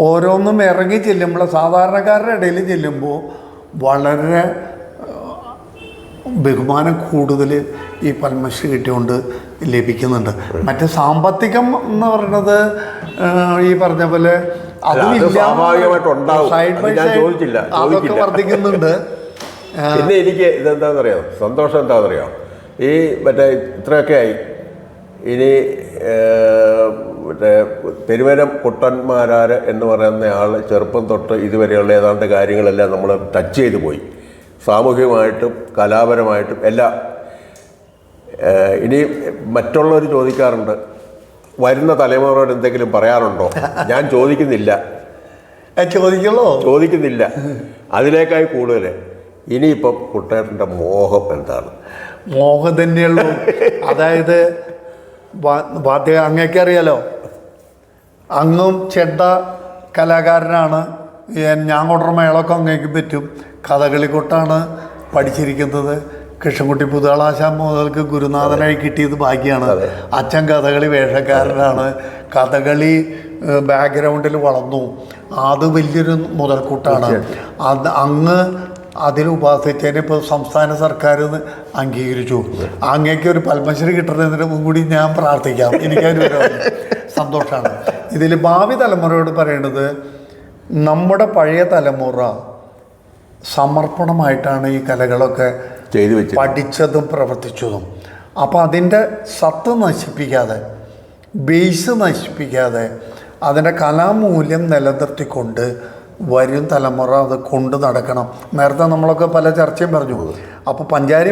B: ഓരോന്നും ഇറങ്ങി ചെല്ലുമ്പോൾ സാധാരണക്കാരുടെ ഇടയിൽ ചെല്ലുമ്പോൾ വളരെ ബഹുമാനം കൂടുതൽ ഈ പത്മശ്രീ കിട്ടിയോണ്ട് ലഭിക്കുന്നുണ്ട്. മറ്റേ സാമ്പത്തികം എന്ന് പറയുന്നത് ഈ പറഞ്ഞ പോലെ അതൊക്കെ വർദ്ധിക്കുന്നുണ്ട്.
A: പിന്നെ എനിക്ക് ഇതെന്താണെന്നറിയാം, സന്തോഷം എന്താണെന്നറിയാം, ഈ മറ്റേ ഇത്രയൊക്കെ ആയി, ഇനി മറ്റേ പെരുവനം കുട്ടന്മാരാർ എന്ന് പറയുന്ന ആൾ ചെറുപ്പം തൊട്ട് ഇതുവരെയുള്ള ഏതാണ്ട് കാര്യങ്ങളെല്ലാം നമ്മൾ ടച്ച് ചെയ്തു പോയി, സാമൂഹികമായിട്ടും കലാപരമായിട്ടും എല്ലാം. ഇനി മറ്റുള്ളവർ ചോദിക്കാറുണ്ട്, വരുന്ന തലമുറയോട് എന്തെങ്കിലും പറയാറുണ്ടോ? ഞാൻ ചോദിക്കുന്നില്ല. അതിനേക്കായി കൂടുതൽ ഇനിയിപ്പം കുട്ടേട്ടൻ്റെ മോഹം എന്താണ്?
B: മോഹം തന്നെയുള്ളൂ. അതായത് അങ്ങേക്ക് അറിയാലോ, അങ്ങും ചെണ്ട കലാകാരനാണ്. ഞാൻ കൊണ്ടുവരുന്ന മേളമൊക്കെ അങ്ങേക്ക് പറ്റും. കഥകളിക്കൊട്ടാണ് പഠിച്ചിരിക്കുന്നത്. കൃഷ്ണൻകുട്ടി പുതുളാശാൻ മുതൽക്ക് ഗുരുനാഥനായി കിട്ടിയത് ഭാഗ്യമാണ്. അച്ഛൻ കഥകളി വേഷക്കാരനാണ്. കഥകളി ബാക്ക്ഗ്രൗണ്ടിൽ വളർന്നു. അത് വലിയൊരു മുതൽക്കൂട്ടാണ്. അങ്ങ് അതിൽ ഉപാസിച്ചതിന് ഇപ്പോൾ സംസ്ഥാന സർക്കാർ അംഗീകരിച്ചു. അങ്ങേക്ക് ഒരു പത്മശ്രീ കിട്ടുന്നതിന് കൂടി ഞാൻ പ്രാർത്ഥിക്കാം. എനിക്കൊരു സന്തോഷമാണ്. ഇതിൽ ഭാവി തലമുറയോട് പറയേണ്ടത്, നമ്മുടെ പഴയ തലമുറ സമർപ്പണമായിട്ടാണ് ഈ കലകളൊക്കെ പഠിച്ചതും പ്രവർത്തിച്ചതും. അപ്പോൾ അതിൻ്റെ സത്ത് നശിപ്പിക്കാതെ ബേസ് നശിപ്പിക്കാതെ അതിൻ്റെ കലാമൂല്യം നിലനിർത്തിക്കൊണ്ട് വരും തലമുറ അത് കൊണ്ട് നടക്കണം. നേരത്തെ നമ്മളൊക്കെ പല ചർച്ചയും പറഞ്ഞു. അപ്പോൾ പഞ്ചാരി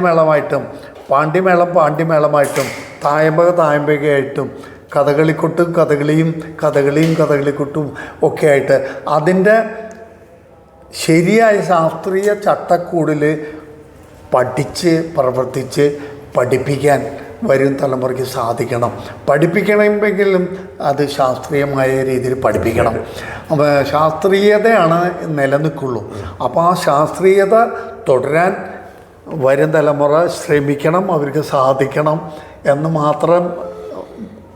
B: മേളമായിട്ടും പാണ്ടിമേളം പാണ്ടിമേളമായിട്ടും തായമ്പകയായിട്ടും കഥകളിക്കൊട്ടും കഥകളിയും കഥകളിക്കൊട്ടും ഒക്കെ ആയിട്ട് അതിൻ്റെ ശരിയായ ശാസ്ത്രീയ ചട്ടക്കൂടിൽ പഠിച്ച് പ്രവർത്തിച്ച് പഠിപ്പിക്കാൻ വരും തലമുറയ്ക്ക് സാധിക്കണം. പഠിപ്പിക്കണമെങ്കിലും അത് ശാസ്ത്രീയമായ രീതിയിൽ പഠിപ്പിക്കണം. അപ്പോൾ ശാസ്ത്രീയതയാണ് നിലനിൽക്കുള്ളൂ. അപ്പോൾ ആ ശാസ്ത്രീയത തുടരാൻ വരും തലമുറ ശ്രമിക്കണം, അവർക്ക് സാധിക്കണം എന്ന് മാത്രം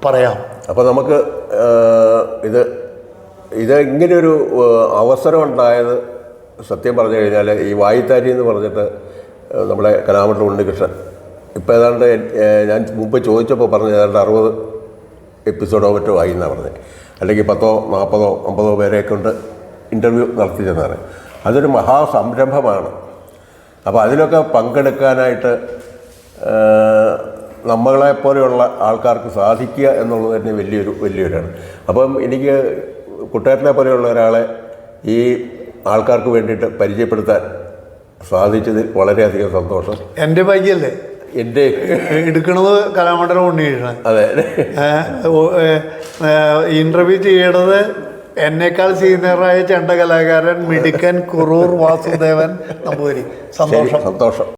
B: പറയാം.
A: അപ്പോൾ നമുക്ക് ഇത് ഇങ്ങനെയൊരു അവസരം ഉണ്ടായത് സത്യം പറഞ്ഞു കഴിഞ്ഞാൽ ഈ വായിത്താരി എന്ന് പറഞ്ഞിട്ട് നമ്മുടെ കലാമണ്ഡലം ഉണ്ണികൃഷ്ണൻ ഇപ്പോൾ ഏതാണ്ട് ഞാൻ മുമ്പ് ചോദിച്ചപ്പോൾ പറഞ്ഞത് ഏതാണ്ട് 60 എപ്പിസോഡോ മറ്റോ ആയി എന്നാണ് പറഞ്ഞത്. അല്ലെങ്കിൽ 10, 40, 50 പേരെ കൊണ്ട് ഇൻ്റർവ്യൂ നടത്തിച്ചെന്നാണ്. അതൊരു മഹാസംരംഭമാണ്. അപ്പോൾ അതിലൊക്കെ പങ്കെടുക്കാനായിട്ട് നമ്മളെപ്പോലെയുള്ള ആൾക്കാർക്ക് സാധിക്കുക എന്നുള്ളത് തന്നെ വലിയൊരാണ്. അപ്പം എനിക്ക് കുട്ടേട്ടനെ പോലെയുള്ള ഒരാളെ ഈ ആൾക്കാർക്ക് വേണ്ടിയിട്ട് പരിചയപ്പെടുത്താൻ സാധിച്ചതിൽ വളരെയധികം സന്തോഷം.
B: എൻ്റെ ഭാഗ്യല്ലേ
A: എൻ്റെ
B: എടുക്കണത് കലാമണ്ഡലം ഉണ്ണികൃഷ്ണൻ.
A: അതെ,
B: ഇൻ്റർവ്യൂ ചെയ്യണത് എന്നേക്കാൾ സീനിയറായ ചെണ്ട കലാകാരൻ മിടുക്കൻ കുറൂർ വാസുദേവൻ നമ്പൂതിരി. സന്തോഷം.